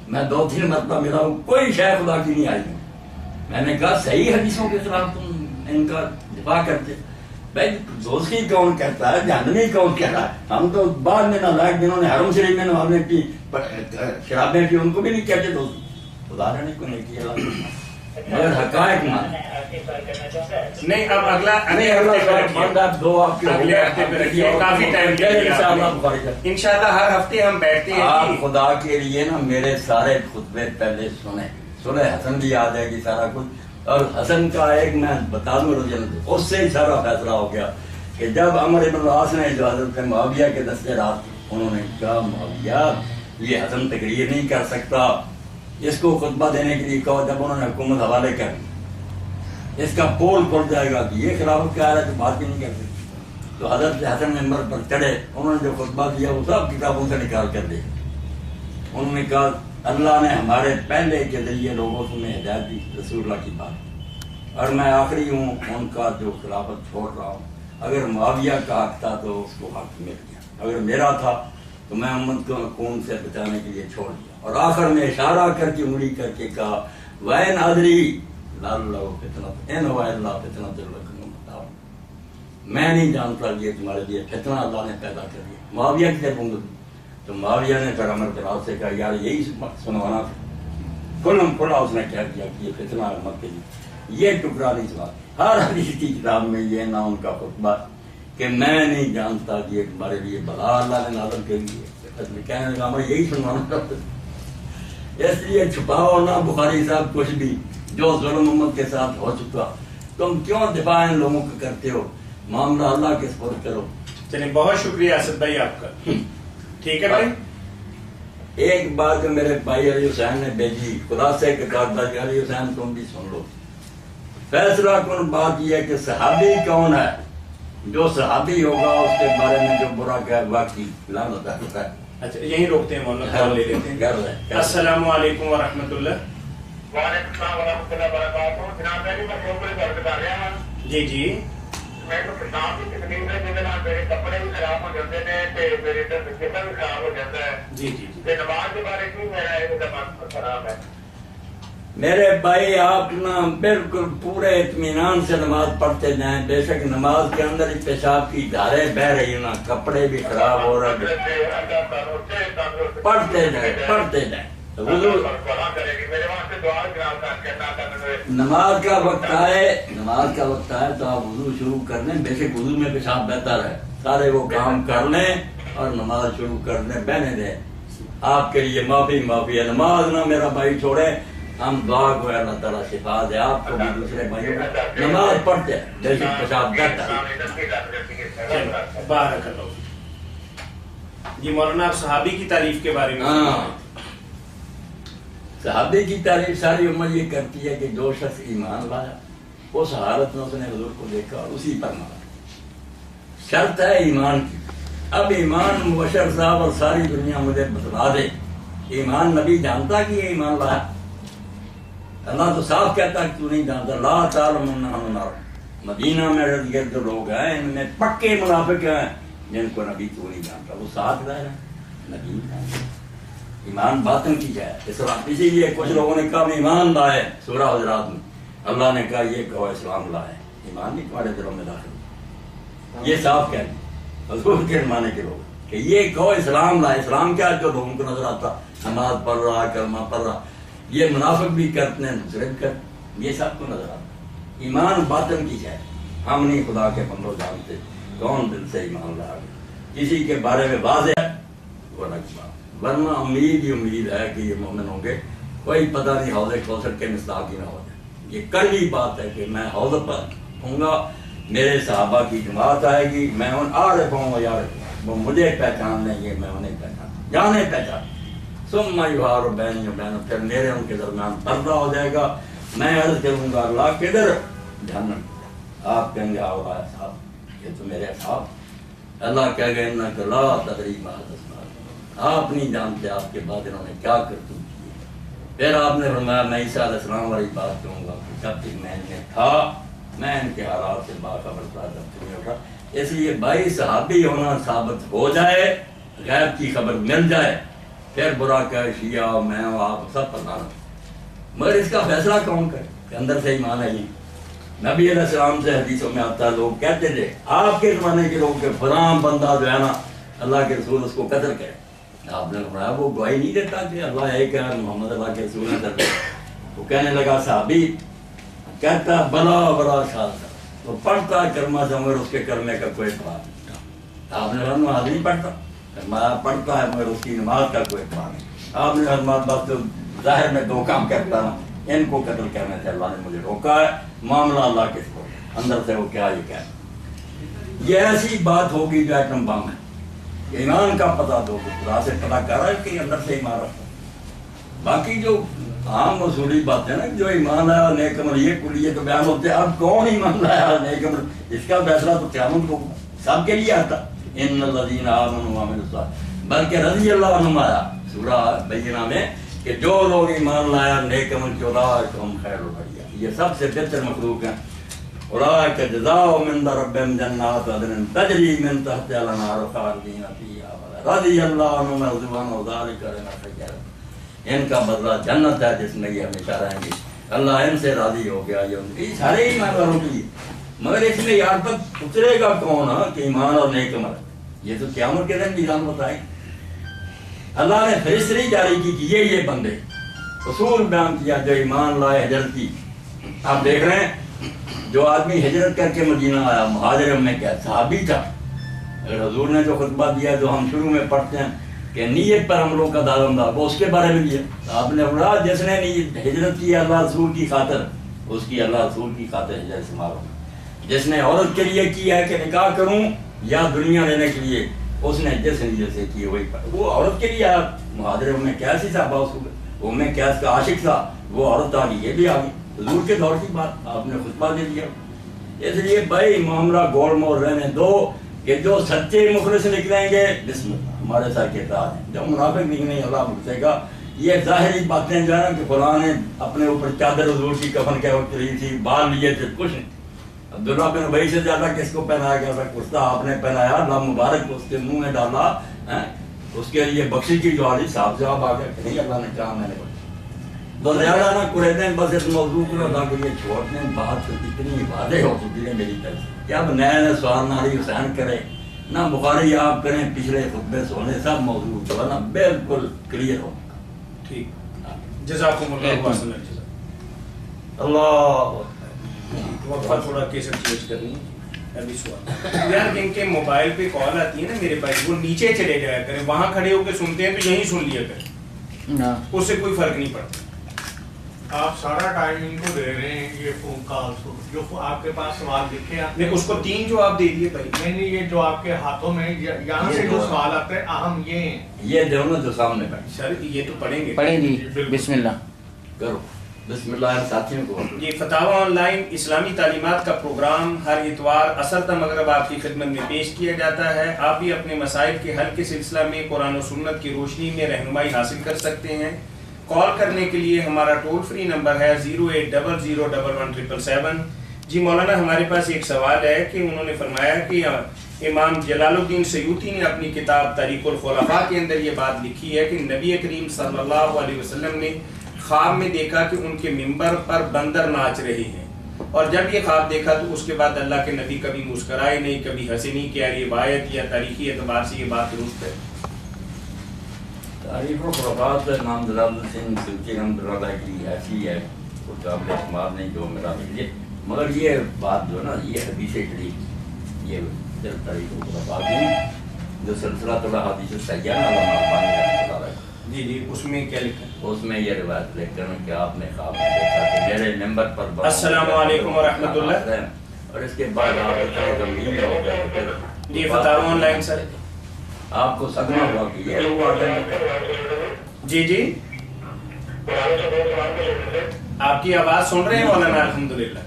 میں 2-3 مرتبہ ملا ہوں، کوئی شے خدا کی نہیں آئی ہوں۔ میں نے کہا صحیح حدیثوں کے خلاف تم ان کا دفاع کرتے، بھائی دوستی کون کرتا ہے، جہنمی کون کہہ رہا ہے؟ ہم تو بعد میں نالائق جنہوں نے حرم شریف میں نمازیں پی، شرابیں پی، ان کو بھی نہیں کہتے دوست، خدا نے کو نہیں کیا، مگر حقائق مان نہیں اب اگلا کافی ٹائم انشاءاللہ ہر ہفتے ہم بیٹھتے ہیں۔ آپ خدا کے لیے نا میرے سارے خطبے پہلے سنیں، سنیں، حسن بھی یاد ہے کہ سارا کچھ، اور حسن کا ایک میں بتا دوں رجن، اس سے ہی سارا فیصلہ ہو گیا کہ جب عمر بن العاص نے جو حضرت معاویہ کے دستے رات، انہوں نے کہا معاویہ یہ حسن تقریر نہیں کر سکتا، اس کو خطبہ دینے کے لیے کہو، جب انہوں نے حکومت حوالے کر اس کا پول کھل جائے گا کہ یہ خلافت کا ہے تو بات بھی نہیں کر سکتی، تو حضرت حسن ممبر پر چڑھے، انہوں نے جو خطبہ دیا وہ سب کتابوں سے نکال کر دیا۔ انہوں نے کہا اللہ نے ہمارے پہلے کے ذریعے لوگوں کو میں ہدایت دی، رسول اللہ کی بات، اور میں آخری ہوں ان کا جو خلافت چھوڑ رہا ہوں، اگر معاویہ کا حق تھا تو اس کو حق مل گیا، اگر میرا تھا تو میں امت کو خون سے بچانے کے لیے چھوڑ دیا، اور آخر میں اشارہ کر کے انگلی کر کے کہا وَإِنْ أَدْرِي لَعَلَّهُ فِتْنَةٌ إِنْ هُوَ إِلَّا فِتْنَةٌ لَكُمْ فَاتَّقُوهَا، میں نہیں جانتا یہ تمہارے لیے فتنہ اللہ نے پیدا کر دیا۔ معاویہ کی طرف تو معاویہ نے پھر عمر بن العاص سے کہا یار یہی سنوانا تھا، کھلا اس نے کہہ دیا کہ یہ فتنہ امت کے لیے، یہ ٹکڑا نہیں سنا۔ ہر حدیث کی کتاب میں یہ نہ ان کا خطبہ کہ میں نہیں جانتا کہ یہ تمہارے لیے بلا اللہ نے نازل کر دی ہے، کہنے لگا میں یہی سنوانا چاہتا ہوں۔ اس لیے چھپاؤ نہ بخاری صاحب کچھ بھی، جو ظلم امت کے ساتھ ہو چکا، تم کیوں دفاع ان لوگوں کا کرتے ہو، معاملہ اللہ کے سپرد کرو۔ چلیں بہت شکریہ اسد بھائی آپ کا، ٹھیک ہے بھائی۔ ایک بات جو میرے بھائی علی حسین نے بھیجی، خلاصے کے کاغذ، علی حسین تم بھی سن لو۔ فیصلہ کن بات یہ ہے کہ صحابی کون ہے، جو صحابی ہوگا اس کے بارے میں جو برا کہ واقعی لعنت ہے۔ اچھا یہیں روکتے ہیں مولانا، کال لے لیتے ہیں۔ السلام علیکم ورحمۃ اللہ۔ وعلیکم السلام ورحمۃ اللہ وبرکاتہ۔ جناب میں شکریہ بتا رہا ہوں۔ جی جی میں تو کسان کی تکلیف ہے جس نال میرے کپڑے بھی خراب ہو جاتے ہیں تے میرے جسم بھی خراب ہو جاتا ہے۔ جی جی تے نماز کے بارے میں میرا یہ دماغ خراب ہے۔ میرے بھائی آپ نا بالکل پورے اطمینان سے نماز پڑھتے جائیں، بے شک نماز کے اندر ہی پیشاب کی دھاریں بہ رہی نا، کپڑے بھی خراب ہو رہے، پڑھتے جائیں۔ نماز کا وقت آئے تو آپ وضو شروع کر لیں، بے شک وضو میں پیشاب بہتر ہے، سارے وہ کام کر لیں اور نماز شروع کر لیں، بہنے دیں۔ آپ کے لیے معافی ہے، نماز نہ میرا بھائی چھوڑے، ہم دعا کو اللہ تعالیٰ شفا دے آپ کو بھی دوسرے بھائیوں کو، نماز پڑھتے ہیں بے شک پیشاب بہتر ہے۔ بارک اللہ۔ جی مولانا آپ صحابی کی تعریف کے بارے میں۔ ہاں، صحابی کی تعریف ساری امت یہ کرتی ہے کہ جو شخص ایمان لایا اس حالت میں اس نے حضور کو دیکھا اور اسی پر مارا، شرط ہے ایمان کی۔ اب ایمان مبشر صاحب اور ساری دنیا مجھے بتلا دے، ایمان نبی جانتا کہ یہ ایمان لایا؟ اللہ تو صاف کہتا کہ تو نہیں جانتا، لا تعلم انہم نعلم۔ مدینہ میں ارد گرد جو لوگ ہیں ان میں پکے منافق ہیں جن کو نبی تو نہیں جانتا، وہ ساتھ رہ رہے ہیں، نبی نہیں جانتا۔ ایمان باطن کی جائے اسلام، اسی لیے کچھ لوگوں نے کہا ایمان لائے سورہ حجرات میں، اللہ نے کہا یہ کہو اسلام لائے، ایمان نہیں تمہارے دلوں میں داخل، یہ صاف کہہ دیں حضور کے زمانے کے لوگ کہ یہ کہو اسلام لائے۔ اسلام کیا جو لوگوں کو نظر آتا، نماز پڑھ رہا، کلمہ پڑھ رہا، یہ منافق بھی کرتے ہیں، دوسرے بھی کرتے، یہ سب کو نظر آتا۔ ایمان باطن کی جائے، ہم نہیں خدا کے بندوں جانتے کون دل سے ایمان لا گئے، کسی کے بارے میں واضح ہے وہ الگ بات، ورنہ امید ہی امید ہے کہ یہ مومن ہوں گے، کوئی پتہ نہیں حوض کوثر کے مصداق ہی نہ ہو جائے۔ یہ کڑوی بات ہے کہ میں حوض پر ہوں گا، میرے صحابہ کی جماعت آئے گی، میں ان عارف ہوں یار وہ مجھے پہچان لیں گے، میں انہیں پہچان جانے پہچان، ثم یحار بینی و بین، پھر میرے ان کے درمیان پردہ ہو جائے گا، میں عرض کروں گا اللہ کدھر؟ جہنم۔ آپ کہیں گے آؤ صاحب یہ تو میرے اصحاب، اللہ کہے گا انک لا تدری ما احدث بعدک، آپ نہیں جانتے آپ کے بعد انہوں نے کیا کرتوت کی۔ پھر آپ نے فرمایا میں عیسیٰ علیہ السلام والی بات کہوں گا کہ جب تک میں ان میں تھا میں ان کے حالات سے باخبر تھا جب تک نہیں اٹھا. اس لیے بھائی صحابی ہونا ثابت ہو جائے، غیب کی خبر مل جائے، پھر برا کہ شیعہ میں آپ سب پتانا، مگر اس کا فیصلہ کون کرے کہ اندر سے ایمان ہے. نبی علیہ السلام سے حدیثوں میں آتا ہے لوگ کہتے تھے آپ کے زمانے کے لوگ کہ فلاں بندہ جو ہے نا اللہ کے رسول اس کو قتل کرے. آپ نے فرمایا وہ گواہی نہیں دیتا کہ اللہ ایک ہے محمد اللہ کے رسول ہے. وہ کہنے لگا صحابی کہتا بلا بڑا شاد تھا تو پڑھتا ہے کلمہ سے مگر اس کے کلمے کا کوئی اعتبار نہیں. آپ نے فرمایا نہیں پڑھتا، فرمایا پڑھتا ہے مگر اس کی نماز کا کوئی اعتبار نہیں. آپ نے فرمایا بس تو ظاہر میں دو کام کرتا ہوں، ان کو قتل کرنے سے اللہ نے مجھے روکا ہے، معاملہ اللہ کے سپرد. اندر سے وہ کیا یہ کہہ یہ ایسی بات ہوگی جو ایٹم بم ہے. ایمان کا پتہ دو تو خدا سے پتہ کر رہا ہے کہ اندر سے ایمان رکھتا. باقی جو عام اصولی باتیں نا جو ایمان آیا نیک عمل یہ کلیے تو بیان ہوتے ہیں. اب کون ایمان لایا نیک عمل اس کا فیصلہ تو قیامت کو سب کے لیے آتا. ان الذین آمنوا وعملوا الصالحات بلکہ رضی اللہ عنہم آیا سورہ بینہ میں کہ جو لوگ ایمان لایا نیک عمل کی اولئک هم خیر البریہ، یہ سب سے بہتر مخلوق ہیں. اولئک جزاؤہم عند ربہم جنات عدن تجری من تحتہا الانہار خالدین فیہا ابدا رضی اللہ عنہم ورضوا عنہ ذلک لمن خشی. ان کا بدلہ جنت ہے جس میں یہ ہمیشہ رہیں گے. اللہ ان سے راضی ہو گیا. یہ سارے ایمان والوں کے لیے، مگر اس میں یہاں تک اترے گا کون کہ ایمان اور نیک عمل. یہ تو قیامت کے دن نظام بتائے. اللہ نے فہرست جاری کی کہ یہ بندے اصول بیان کیا جو ایمان لائے ہجرت کی. آپ دیکھ رہے ہیں جو آدمی ہجرت کر کے مدینہ آیا مہاجر میں کیا صحابی تھا. اگر حضور نے جو خطبہ دیا جو ہم شروع میں پڑھتے ہیں کہ نیت پر عملوں کا دارمدار وہ اس کے بارے میں دیا. آپ نے فرمایا جس نے ہجرت کی اللہ رسول کی خاطر اس کی اللہ رسول کی خاطر ہجرت سے معلوم. جس نے عورت کے لیے کی ہے کہ نکاح کروں یا دنیا لینے کے لیے اس نے جس نیت سے کی وہی پر. وہ عورت کے لیے آیا مہاجر میں کیسی صاحبہ اس کو وہ میں کیس کا عاشق تھا وہ عورت آ گئی یہ بھی آ گئی. حضور کے دور کی بات آپ نے خطبہ دے دیا. اس لیے بھائی معاملہ گول مول رہنے دو کہ جو سچے مخلص نکلیں گے بسم اللہ ہمارے ساتھ کے ساتھ ہیں. جو منافق نکلیں اللہ مجھے گا. یہ ظاہری باتیں جو ہے نا کہ فلاں نے اپنے اوپر چادر حضور کی کفن کے وقت لی تھی بال لیے تھے کچھ نہیں. عبداللہ بن ابی سے زیادہ کس کو پہنایا گیا تھا؟ کرتا آپ نے پہنایا اللہ مبارک اس کے منہ میں ڈالا اس کے لیے بخشی کی دعا دی. صاحب جواب آ گیا کہ نہیں اللہ نے کہا میں نے بس زیادہ نہ کرے دیں بس اس موضوع کو ادا کریے چھوڑ دیں. بات اتنی واضح ہو چکی ہے میری طرف کہ اب نئے نئے سوال ناری حسین کرے نہ بخاری آپ کریں پچھلے خطبے سونے سب موضوع جو ہے نا بالکل کلیئر ہو. ٹھیک جزاکم اللہ اللہ وقفہ تھوڑا کیسے چینج کرنی ہے. ابھی سوال یار جن کے موبائل پہ کال آتی ہے نا میرے بھائی وہ نیچے چلے جایا کریں وہاں کھڑے ہو کے سنتے ہیں تو یہیں سن لیا کریں اس سے کوئی فرق نہیں پڑتا. آپ سارا ٹائم ان کو دے رہے ہیں یہ فون کال جو آپ کے پاس سوال لکھے آپ نے اس کو 3 جواب دے دیے بھائی. نہیں یہ جو آپ کے ہاتھوں میں یہاں سے جو سوال آتے ہیں اہم یہ دونوں جو سامنے بیٹھے سر یہ تو پڑھیں جی بسم اللہ کرو. بسم اللہ ساتھیوں کو. یہ فتاوی آن لائن اسلامی تعلیمات کا پروگرام ہر اتوار عصر تا مغرب آپ کی خدمت میں پیش کیا جاتا ہے. آپ بھی اپنے مسائل کے حل کے سلسلہ میں قرآن و سنت کی روشنی میں رہنمائی حاصل کر سکتے ہیں. کال کرنے کے لیے ہمارا ٹول فری نمبر ہے 08001117777. جی مولانا ہمارے پاس ایک سوال ہے کہ انہوں نے فرمایا کہ امام جلال الدین سیوطی نے اپنی کتاب تاریخ الخلفاء کے اندر یہ بات لکھی ہے کہ نبی کریم صلی اللہ علیہ وسلم نے خواب میں دیکھا کہ ان کے منبر پر بندر ناچ رہے ہیں اور جب یہ خواب دیکھا تو اس کے بعد اللہ کے نبی کبھی مسکرائے نہیں کبھی ہنسے نہیں. کیا روایت یا تاریخی اعتبار سے یہ بات درست ہے؟ تاریخ الخلفاء امام جلال الدین سیوطی رحمۃ اللہ علیہ کی ایسی ہے کچھ قابل اعتماد نہیں جو میرا ملیے. مگر یہ بات جو ہے نا یہ حدیث شریف یہ تاریخ الخلفاء کی جو سلسلہ تھوڑا حدیث سیاح علامہ البانی رحمۃ اللہ علیہ جی اس میں کیا لکھا ہے؟ اس میں یہ روایت لکھ کر کہ آپ نے خواب میں دیکھا کہ میرے ممبر پر السلام علیکم ورحمۃ اللہ اور اس کے بعد آپ اتنے غمگین ہو گئے. یہ فتاوی آن لائن سر آپ کو صدمہ ہوا کہ یہ لوگ آ گئے. جی آپ کی آواز سن رہے ہیں مولانا الحمدللہ.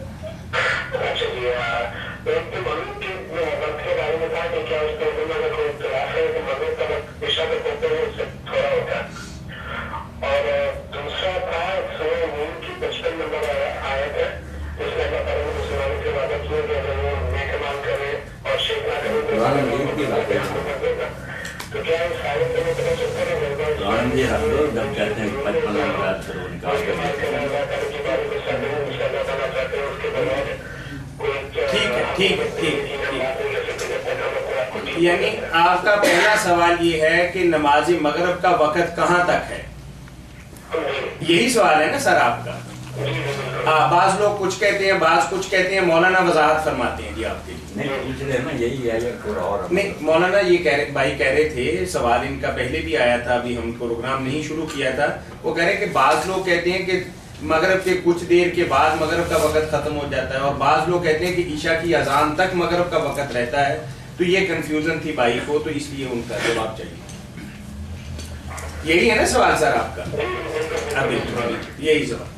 اور دوسرا تھا بندی رکھ دو، جب کہتے ہیں 55 روایت کرو نکال کر ٹھیک ہے. یعنی آپ کا پہلا سوال یہ ہے کہ نماز مغرب کا وقت کہاں تک ہے، یہی سوال ہے نا سر آپ کا؟ بعض لوگ کچھ کہتے ہیں، بعض کچھ کہتے ہیں. مولانا وضاحت فرماتے ہیں جی آپ کے لیے. نہیں مولانا یہ بھائی کہہ رہے تھے، سوال ان کا پہلے بھی آیا تھا، ابھی ہم پروگرام نہیں شروع کیا تھا. وہ کہہ رہے کہ بعض لوگ کہتے ہیں کہ مغرب کے کچھ دیر کے بعد مغرب کا وقت ختم ہو جاتا ہے، اور بعض لوگ کہتے ہیں کہ عشاء کی اذان تک مغرب کا وقت رہتا ہے. تو یہ کنفیوژن تھی بھائی کو، تو اس لیے ان کا جواب چاہیے. یہی ہے نا سوال سر آپ کا؟ ابھی یہی سوال.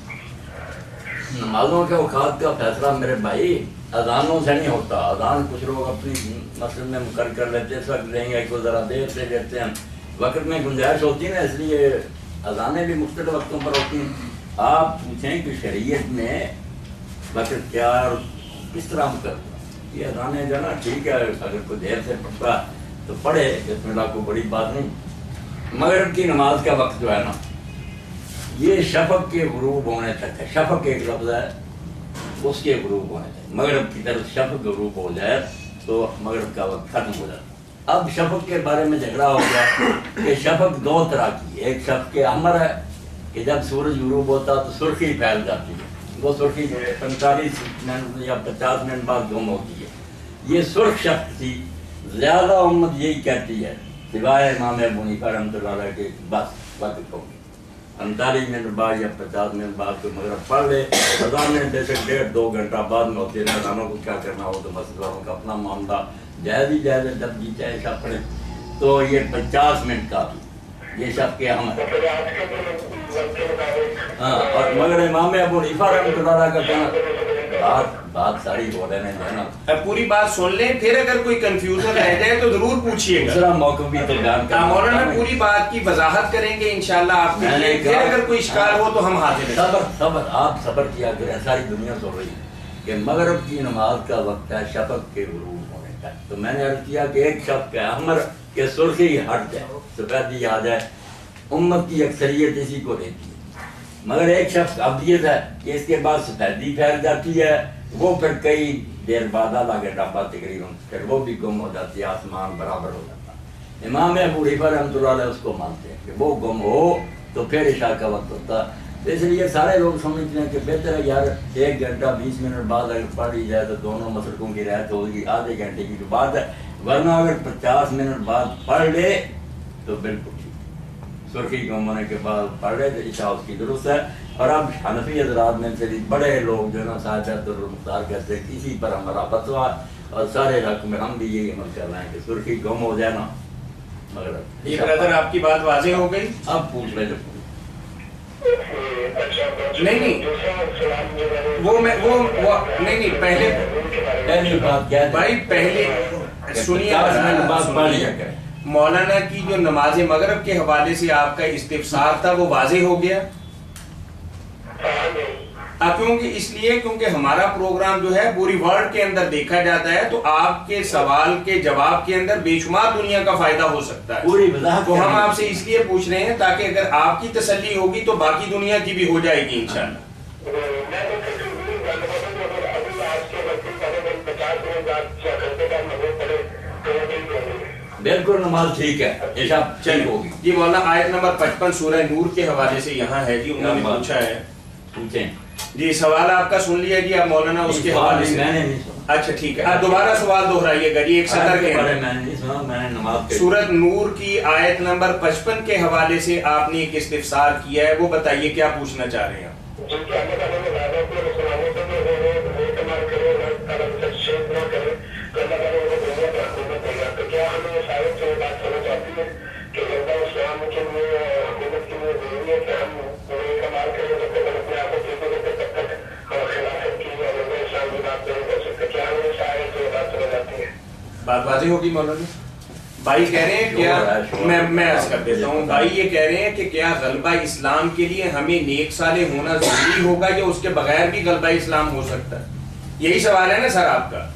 نمازوں کے اوقات کا فیصلہ میرے بھائی اذانوں سے نہیں ہوتا. اذان کچھ لوگ اپنی مسجد میں مقرر کر لیتے ہیں، اس وقت دیں گے کو ذرا دیر سے دیتے ہیں، وقت میں گنجائش ہوتی ہے نا، اس لیے اذانیں بھی مختلف وقتوں پر ہوتی ہیں. آپ پوچھیں کہ شریعت میں وقت کیا اور کس طرح مقرر، یہ اذانیں جو ہے نا ٹھیک ہے، اگر کوئی دیر سے پڑھتا تو پڑھے، اس میں کوئی بڑی بات نہیں. مغرب کی نماز کا وقت جو ہے نا یہ شفق کے غروب ہونے تک ہے. شفق ایک لفظ ہے، اس کے غروب ہونے تک، مغرب کی طرف شفق غروب ہو جائے تو مغرب کا وقت ختم ہو جاتا. اب شفق کے بارے میں جھگڑا ہو گیا کہ شفق دو طرح کی، ایک شفق احمر ہے کہ جب سورج غروب ہوتا تو سرخی پھیل جاتی ہے، وہ سرخی 45 منٹ یا 50 منٹ بعد گم ہوتی ہے. یہ سرخ شفق تھی. زیادہ امت یہی کہتی ہے سوائے امام ابو حنیفہ رحمۃ اللہ علیہ کے بس وقت ہو گئی 45 منٹ بعد یا 50 منٹ بعد کوئی مغرب پڑھ لے. اذان میں بے شک 1.5-2 گھنٹہ بعد میں ہوتی ہے، اذانوں کو کیا کرنا ہو تو مسجد والوں کا اپنا معاملہ، جائز ہی جائز ہے، جب جی چاہے شب پڑھے. تو یہ 50 منٹ کا بھی یہ شب کے ہم ہاں. اور مگر امام ابو حنیفہ رحمۃ اللہ علیہ کا کہنا بات ساری ہو رہے ہیں نا، پوری بات سن لیں، پھر اگر کوئی کنفیوژن رہ جائے تو ضرور پوچھیے گا. دوسرا موقع بھی تو بیان کرنا، مولانا پوری بات کی وضاحت کریں گے انشاءاللہ آپ کے لیے. پھر اگر کوئی اشکال ہو تو ہم حاضر ہیں. صبر آپ صبر کیا کریں. ساری دنیا سن رہی ہے کہ مغرب کی نماز کا وقت ہے شفق کے غروب ہونے کا. تو میں نے عرض کیا کہ ایک شفق ہے احمر کہ سرخی ہٹ جائے، سفیدی آ جائے، امت کی اکثریت اسی کو دیتی ہے. مگر ایک شخص ابدیت ہے کہ اس کے بعد سفیدی پھیل جاتی ہے، وہ پھر کئی دیر بعد آدھا گھنٹہ بعد تقریباً پھر وہ بھی گم ہو جاتی ہے، آسمان برابر ہو جاتا ہے. امام ابو حنیفہ رحمۃ اللہ علیہ اس کو مانتے ہیں کہ وہ گم ہو تو پھر عشاء کا وقت ہوتا ہے. اس لیے سارے لوگ سمجھتے ہیں کہ بہتر ہے یار 1 گھنٹہ 20 منٹ بعد اگر پڑھ لی جائے تو دونوں مسلکوں کی رعایت ہوگی، آدھے گھنٹے کی تو بات ہے. ورنہ اگر 50 منٹ بعد پڑھ لے تو بالکل سرخی گم ہونے کے بعد پڑھ لے تو عشاء اس کی درست ہے. اور اب حنفی حضرات میں سے بڑے لوگ جو ہے نا صاحب عبدالمختار کہتے ہیں اسی پر ہمارا فتویٰ، اور سارے علاقوں میں ہم بھی یہی عمل کر رہے ہیں کہ سرخی گم ہو جائے نا مغرب. یہ برادر آپ کی بات واضح ہو گئی. اب پوچھ لے جو نہیں وہ نہیں پہلی بات کیا بھائی پہلے سنیے بات پڑھ لیا کریں. مولانا کی جو نماز مغرب کے حوالے سے آپ کا استفسار تھا وہ واضح ہو گیا. کیونکہ اس لیے کیونکہ ہمارا پروگرام جو ہے پوری ورلڈ کے اندر دیکھا جاتا ہے، تو آپ کے سوال کے جواب کے اندر بے شمار دنیا کا فائدہ ہو سکتا ہے. پوری وضاحت تو ہم آپ سے اس لیے پوچھ رہے ہیں تاکہ اگر آپ کی تسلی ہوگی تو باقی دنیا کی بھی ہو جائے گی انشاءاللہ. بالکل نماز ٹھیک ہے، عشاء ٹھیک ہوگی. جی مولانا آیت نمبر 55 سورہ نور کے حوالے سے یہاں ہے جی، انہوں نے پوچھا ہے. پوچھیں جی سوال آپ کا سن لیا جی. اب مولانا اس کے حوالے سے میں نے نہیں سنا. اچھا ٹھیک ہے، آپ دوبارہ سوال دہرائیے گا جی. ایک صدر کے میں نے نہیں سنا، میں نے نماز سورۃ نور کی آیت نمبر 55 کے حوالے سے آپ نے ایک استفسار کیا ہے، وہ بتائیے کیا پوچھنا چاہ رہے ہیں. بات واضح ہوگی مولانا. بھائی کہہ رہے ہیں کیا میں عرض کر دیتا ہوں، بھائی یہ کہہ رہے ہیں کہ کیا غلبہ اسلام کے لیے ہمیں نیک صالح ہونا ضروری ہوگا یا اس کے بغیر بھی غلبہ اسلام ہو سکتا ہے؟ یہی سوال ہے نا سر آپ کا.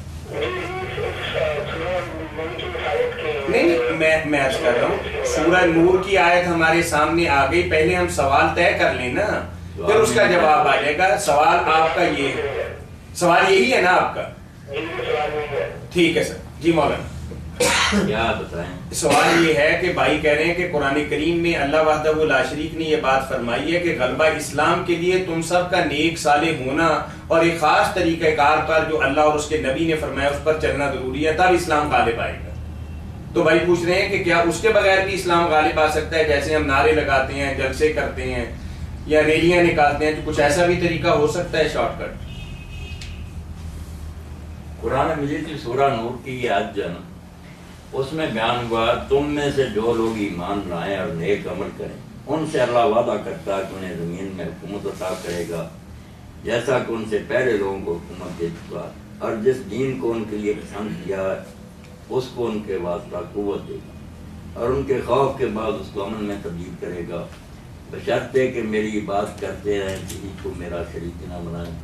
نہیں میں عرض کر رہا ہوں سورہ نور کی آیت ہمارے سامنے آ گئی، پہلے ہم سوال طے کر لیں نا، پھر اس کا جواب آ جائے گا. سوال آپ کا یہ ہے، سوال یہی ہے نا آپ کا؟ ٹھیک ہے سر. جی مولانا کیا بتائیں؟ سوال یہ ہے کہ بھائی کہہ رہے ہیں کہ قرآن کریم میں اللہ وحدہ لا شریک نے یہ بات فرمائی ہے کہ غلبہ اسلام کے لیے تم سب کا نیک صالح ہونا اور ایک خاص طریقہ کار پر جو اللہ اور اس کے نبی نے فرمایا اس پر چلنا ضروری ہے، تب اسلام غالب آئے گا. تو بھائی پوچھ رہے ہیں کہ کیا اس کے بغیر بھی اسلام غالب آ سکتا ہے؟ جیسے ہم نعرے لگاتے ہیں، جلسے کرتے ہیں یا ریلیاں نکالتے ہیں، تو کچھ ایسا بھی طریقہ ہو سکتا ہے شارٹ کٹ؟ قرآن مجید کی سورہ نور کی یہ آیت جو ہے نا، اس میں بیان ہوا تم میں سے جو لوگ ایمان لائیں اور نیک عمل کریں ان سے اللہ وعدہ کرتا ہے کہ انہیں زمین میں حکومت عطا کرے گا جیسا کہ ان سے پہلے لوگوں کو حکومت دے چکا، اور جس دین کو ان کے لیے پسند کیا ہے اس کو ان کے واسطہ قوت دے گا اور ان کے خوف کے بعد اس کو عمل میں تبدیل کرے گا، بشرطے کہ میری عبادت کرتے رہیں، کسی کو میرا شریک نہ بنائیں،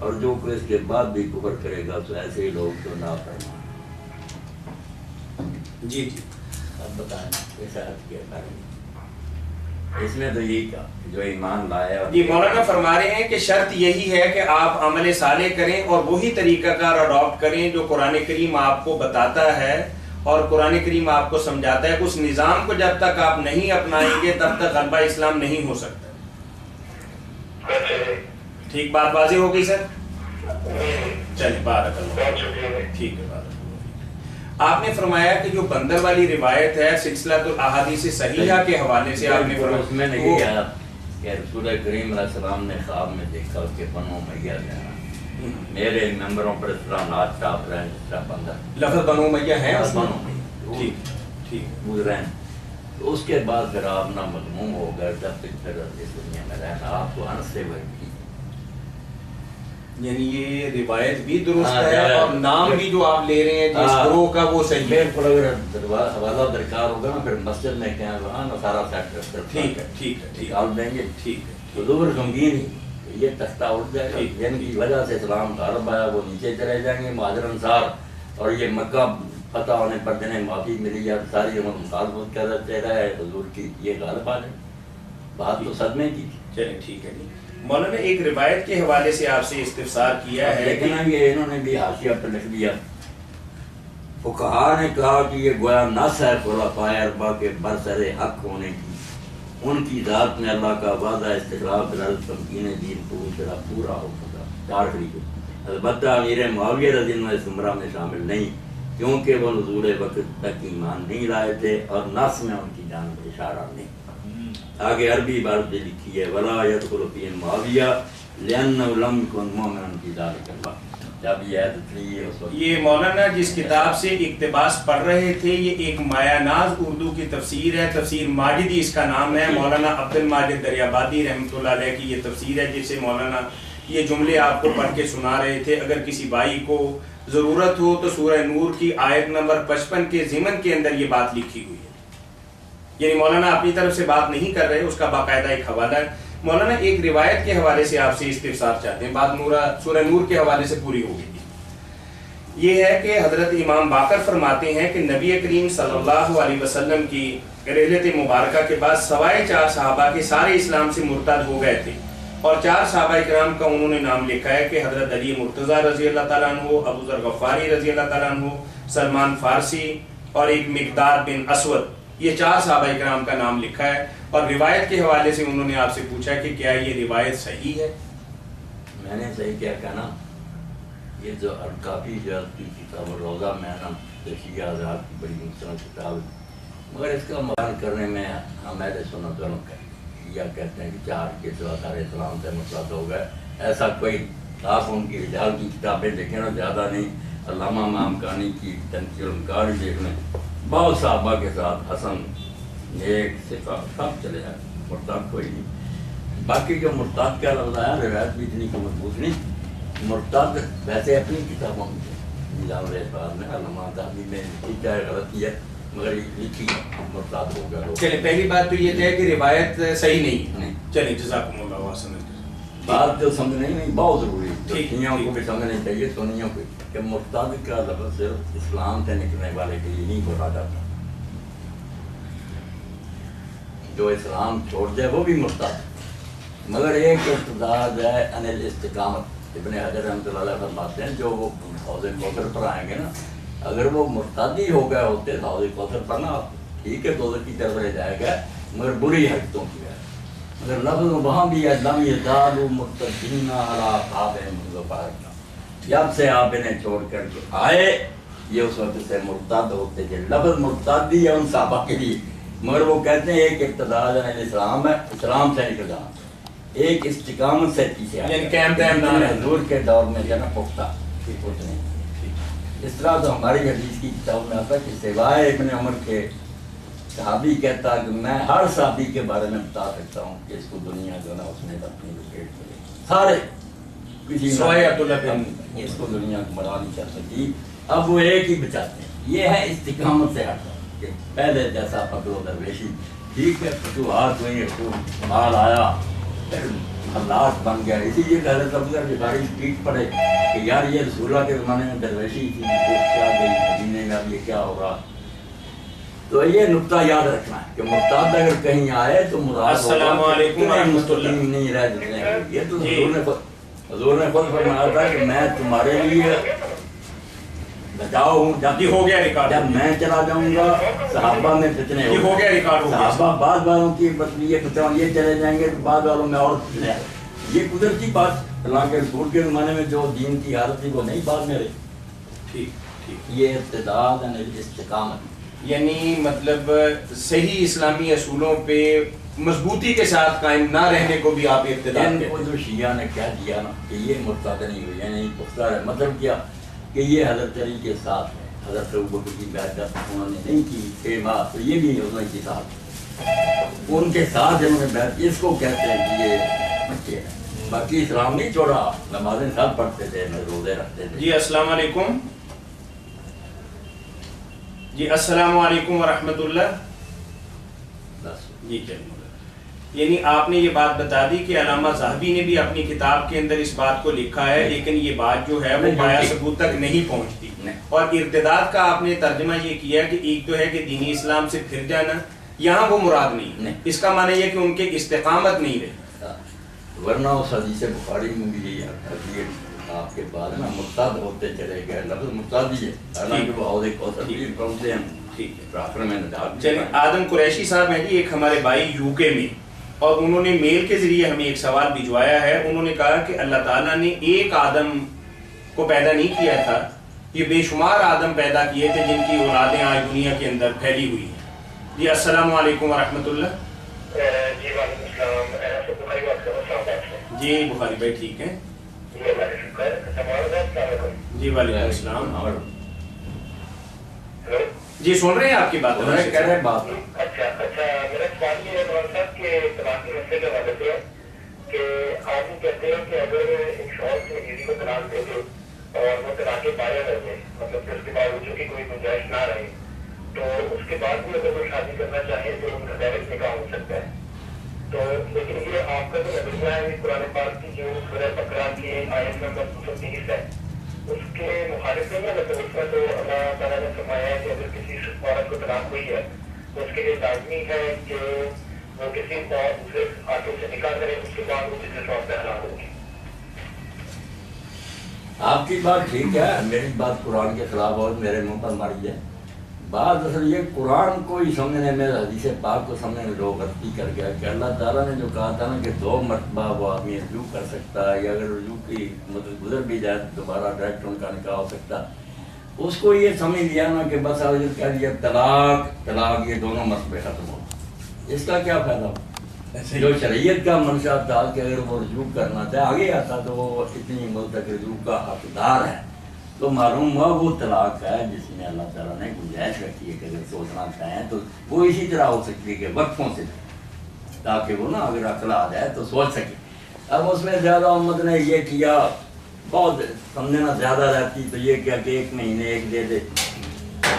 اور جو کوئی اس کے بعد بھی کفر کرے گا تو ایسے ہی لوگ تو نافرمان. جی جی اب بتائیں اس آیت کے بارے میں. اس میں تو یہی کہا جو ایمان لائے اور جی مولانا فرما رہے ہیں کہ شرط یہی ہے کہ آپ عمل صالح کریں اور وہی طریقہ کار اڈاپٹ کریں جو قرآن کریم آپ کو بتاتا ہے اور قرآن کریم آپ کو سمجھاتا ہے. اس نظام کو جب تک آپ نہیں اپنائیں گے تب تک غلبہ اسلام نہیں ہو سکتا. ٹھیک بات واضح ہو گئی سر؟ چلیے بارک اللہ. ٹھیک ہے. آپ نے فرمایا کہ جو بندر والی روایت ہے سلسلہ الاحادیث صحیحہ کے حوالے سے آپ نے فرمایا اس میں نہیں آیا کہ رسول کریم علیہ السلام نے خواب میں دیکھا کہ بنو امیہ گیا میرے ممبروں پر اس طرح ناچ ٹاپ رہے ہیں جس طرح بندر. لفظ بنو امیہ ہے اس میں؟ بنو امیہ. ٹھیک ٹھیک گزرے ہیں. تو اس کے بعد پھر آپ نہ مضموم ہو گئے جب تک پھر اس دنیا میں رہنا آپ کو انس سے بڑھ. یعنی یہ روایت بھی درست ہے اور نام بھی جو آپ لے رہے ہیں جس گروہ کا وہ صحیح ہے. بالکل. اگر حوالہ درکار ہوگا نا پھر مسجد میں کہیں وہاں نا سارا سیٹ کرتے ٹھیک ہے ٹھیک ہے نکال دیں گے. ٹھیک ہے. حضور غمگین ہی یہ تختہ اٹھ جائے گا جن کی وجہ سے اسلام غالب آیا وہ نیچے چلے جائیں گے مہاجر انصار، اور یہ مکہ فتح ہونے پر جنہیں معافی ملی ہے ساری عمر مخالفت کرتے رہے حضور کی، یہ غالب آ جائے. بات تو صدمے کی تھی. چلیں ٹھیک ہے. جی مولانا ایک روایت کے حوالے سے آپ سے استفسار کیا ہے لیکن یہ انہوں نے بھی حاشیہ پر لکھ دیا. فقہا نے کہا کہ یہ گویا نص ہے خلفائے اربعہ کے برسر حق ہونے کی، ان کی ذات میں اللہ کا وعدہ استقرار بالعرض تمکین دین کو طرح پورا ہو سکا. 4 طریقے. البتہ امیر معاویہ رضی اللہ عنہ اس زمرہ میں شامل نہیں کیونکہ وہ نزول وقت تک ایمان نہیں لائے تھے اور نص میں ان کی جانب اشارہ نہیں. آگے عربی عبارت بھی لکھی ہے ولا يدخل فی معاویہ لأنه لم يكن مؤمنا في ذلك الوقت. جب یہ مولانا جس کتاب سے اقتباس پڑھ رہے تھے یہ ایک مایا ناز اردو کی تفسیر ہے، تفسیر ماجدی اس کا نام ہے. مولانا عبد الماجد دریابادی رحمۃ اللہ علیہ کی یہ تفسیر ہے جس سے مولانا یہ جملے آپ کو پڑھ کے سنا رہے تھے. اگر کسی بھائی کو ضرورت ہو تو سورہ نور کی آیت نمبر 55 کے ضمن کے اندر یہ بات لکھی ہوئی ہے. یعنی مولانا اپنی طرف سے بات نہیں کر رہے، اس کا باقاعدہ ایک حوالہ ہے. مولانا ایک روایت کے حوالے سے آپ سے استفسار چاہتے ہیں، بات سورہ نور کے حوالے سے پوری ہو گئی تھی. یہ ہے کہ حضرت امام باقر فرماتے ہیں کہ نبی کریم صلی اللہ علیہ وسلم کی رحلت مبارکہ کے بعد سوائے 4 صحابہ کے سارے اسلام سے مرتد ہو گئے تھے، اور 4 صحابہ کرام کا انہوں نے نام لکھا ہے کہ حضرت علی مرتضیٰ رضی اللہ تعالیٰ عنہ، ابو ذر غفاری رضی اللہ تعالیٰ عنہ، سلمان فارسی اور ایک مقداد بن اسود. یہ 4 صحابہ کرام کا نام لکھا ہے اور روایت کے حوالے سے انہوں نے آپ سے پوچھا کہ کیا یہ روایت صحیح ہے؟ میں نے صحیح کیا کہنا یہ جو کافی جلد کی کتاب روزہ میں نا شیعہ حضرات کی بڑی مستند کتاب ہے، مگر اس کا بیان کرنے میں ہم اہل سنت والوں شیعہ کہتے ہیں کہ 4 کے سوا سارے اسلام سے مرتد ہو گئے. ایسا کوئی آپ ان کی رجال کی کتابیں دیکھیں نا زیادہ نہیں. علامہ مامکانی کی تنقیح الانکار دیکھ لیں، بہت صحابہ کے ساتھ حسن نیک صفا سب چلے جائیں، مرتد کوئی نہیں. باقی جو مرتد کا لفظ آیا روایت بھی اتنی کو مضبوط نہیں. مرتد ویسے اپنی کتابوں میں نظام الاعتبار میں علامہ دہلوی نے ٹھیک ہے غلطی ہے مگر لکھی مرتد ہو گیا. چلے پہلی بات تو یہ ہے کہ روایت صحیح نہیں. چلے جزاکم اللہ حسن. بات جو سمجھنے نہیں بہت ضروری ہے، شیعوں کو بھی سمجھنا چاہیے سنیوں کو کہ مرتد کا لفظ صرف اسلام سے نکلنے والے کے لیے نہیں بولا جاتا. جو اسلام چھوڑ دے وہ بھی مرتد، مگر ایک ارتداد ہے ان الاستقامت۔ ابن حجر رحمۃ اللہ علیہ فرماتے ہیں جو وہ حوض کوثر پر آئیں گے نا، اگر وہ مرتدی ہو گئے ہوتے تو حوض کوثر پر نہ آتے، ٹھیک ہے دوزخ کی طرف لے جائے گا مگر بری حرکتوں کی ہے۔ مگر لفظ وہاں بھی ہے لم یزالوا مرتدین علی اعقابہم منذ فارقنا، جب سے آپ انہیں چھوڑ کر کے آئے یہ اس وقت سے مرتد ہوتے تھے۔ لفظ مرتدی ہے ان صحابہ کے لیے، مگر وہ کہتے ہیں ایک ارتداد ہے اسلام ہے، اسلام سے نکل جانا، ایک استقامت سے پیچھے یعنی قیام دائم نہ رہنا۔ حضور کے دور میں جو ہے نا پختہ اتنے اس طرح تو ہماری حدیث کی کتاب میں آتا ہے کہ سوائے ابن عمر کے صحابی کہتا کہ میں ہر صحابی کے بارے میں بتا سکتا ہوں کہ اس کو دنیا جو ہے نا اس نے اپنی لپیٹ میں سارے کسی سوائے عبداللہ بن اس کو دنیا کو بڑا نہیں کر سکتی، اب وہ ایک ہی بچاتے ہیں۔ یہ ہے استقامت سے ہٹا کہ پہلے جیسا پکڑو درویشی، ٹھیک ہے فتوحات ہوئی، مال آیا، پھر حالات بن گیا، اسی لیے حضرت ابوبکر غفاری پیٹ پڑے کہ یار یہ رسول اللہ کے زمانے میں درویشی تھی، کیا گئی مدینے میں، اب یہ کیا ہوگا۔ تو یہ نقطہ یاد رکھنا ہے کہ مرتد اگر کہیں آئے تو مراد السلام علیکم ورحمۃ اللہ نہیں رہ جاتے ہیں۔ یہ تو حضور نے خود فرمایا تھا کہ میں تمہارے لیے بچاؤ ہوں، یہ ہو گیا ریکارڈ، جب میں چلا جاؤں گا صحابہ میں فتنے یہ ہو گیا ریکارڈ، صحابہ بعد والوں کی یہ بچاؤ یہ چلے جائیں گے تو بعد والوں میں اور فتنے آئے، یہ قدرتی بات۔ اللہ کے رسول کے زمانے میں جو دین کی حالت تھی وہ نہیں بعد میں رہی۔ ٹھیک ٹھیک، یہ ارتداد استقامت، یعنی مطلب صحیح اسلامی اصولوں پہ مضبوطی کے ساتھ قائم نہ رہنے کو بھی آپ ارتداد ان کہتے کو ہیں۔ جو شیعہ نے کہہ دیا نا کہ یہ مرتد نہیں ہوئی، یعنی پختہ ہے، مطلب کیا کہ یہ حضرت علی کے ساتھ ہے، حضرت ابوبکر کی بیعت جب انہوں نے نہیں کی 6 ماہ تو یہ بھی انہوں کے ساتھ، ان کے ساتھ انہوں نے بیعت، اس کو کہتے ہیں کہ یہ بچے ہیں۔ باقی اسلام نہیں چھوڑا، نمازیں سب پڑھتے تھے، روزے رکھتے تھے۔ جی السلام علیکم، جی السلام علیکم ورحمۃ اللہ۔ بس جی چلیے، یعنی آپ نے یہ بات بتا دی کہ علامہ ذہبی نے بھی اپنی کتاب کے اندر اس بات کو لکھا ہے، لیکن یہ بات جو ہے وہ بایا ثبوت تک نہیں پہنچتی، اور ارتداد کا آپ نے ترجمہ یہ کیا کہ ایک تو ہے کہ دینی اسلام سے پھر جانا، یہاں وہ مراد نہیں، اس کا معنی یہ کہ ان کے استقامت نہیں رہی، ورنہ اس حدیث بخاری میں بھی یہی حدیث آپ کے بعد نا مرتد ہوتے چلے گئے، لفظ مرتد ہی ہے، حالانکہ وہ حوض کوثر بھی پہنچتے ہیں۔ ٹھیک ہے، آخر میں چلیے آدم قریشی صاحب ہیں جی، ایک ہمارے بھائی یو کے میں، اور انہوں نے میل کے ذریعے ہمیں ایک سوال بھجوایا ہے۔ انہوں نے کہا کہ اللہ تعالیٰ نے ایک آدم کو پیدا نہیں کیا تھا، یہ بے شمار آدم پیدا کیے تھے جن کی اولادیں آج دنیا کے اندر پھیلی ہوئی ہیں۔ جی السلام علیکم ورحمۃ اللہ۔ جی وعلیکم السلام، بخاری بات کر رہا ہوں۔ جی بخاری بھائی ٹھیک ہے، جی اللہ کا شکر، السلام علیکم۔ جی وعلیکم السلام۔ ہلو، جی سن رہے ہیں آپ کی بات، کہہ رہے بات اچھا میرا سوال یہ ہے مولانا صاحب کہ طلاق کے مسئلے کے حوالے سے کہ آدمی کہتے ہیں کہ اگر ایک شوہر سے بیوی کو طلاق دے دے اور وہ طلاق پایا رہ جائے، مطلب کہ اس کے باوجود کی کوئی گنجائش نہ رہے، تو اس کے بعد بھی اگر وہ شادی کرنا چاہے تو ان کا ڈائریکٹ نکاح ہو سکتا ہے۔ تو لیکن یہ آپ کا جو نظریہ ہے قرآن پاک کی جو سورہ بقرہ کی آیت نمبر 230 ہے اس کے مخالف نہیں ہے، مطلب اس میں تو اللہ تعالیٰ نے فرمایا ہے کہ اگر کسی عورت کو طلاق ہوئی ہے تو اس کے لیے لازمی ہے کہ وہ کسی اور دوسرے خاتون سے نکاح کرے، اس کے بعد وہ کسی شوق پہ حلال ہوگی۔ آپ کی بات ٹھیک ہے، میری بات قرآن کے خلاف اور میرے منہ پر ماری ہے بات۔ اصل یہ قرآن کو ہی سمجھنے میں، حدیث پاک کو سمجھنے میں لوگ غلطی کر گیا کہ اللہ تعالیٰ نے جو کہا تھا نا کہ 2 مرتبہ وہ آدمی رجوع کر سکتا ہے، یا اگر رجوع کی مدت گزر بھی جائے تو دوبارہ ڈائریکٹ ان کا نکاح ہو سکتا، اس کو یہ سمجھ لیا نا کہ بس آج کہہ دیا طلاق یہ دونوں مرتبے ختم ہو، اس کا کیا فائدہ ہو؟ جو شریعت کا منشا تھا کہ اگر وہ رجوع کرنا چاہے آگے آتا تو وہ اتنی عمر تک رجوع کا حقدار ہے، تو معلوم ہوا وہ طلاق ہے جس میں اللہ تعالیٰ نے گنجائش رکھی ہے کہ اگر سوچنا چاہیں تو وہ اسی طرح ہو سکتی ہے کہ وقفوں سے، تاکہ وہ نا اگر عقل آ جائے تو سوچ سکے۔ اب اس میں زیادہ امت نے یہ کیا، بہت سمجھنا زیادہ رہتی تو یہ کیا کہ 1 مہینے ایک دے دے،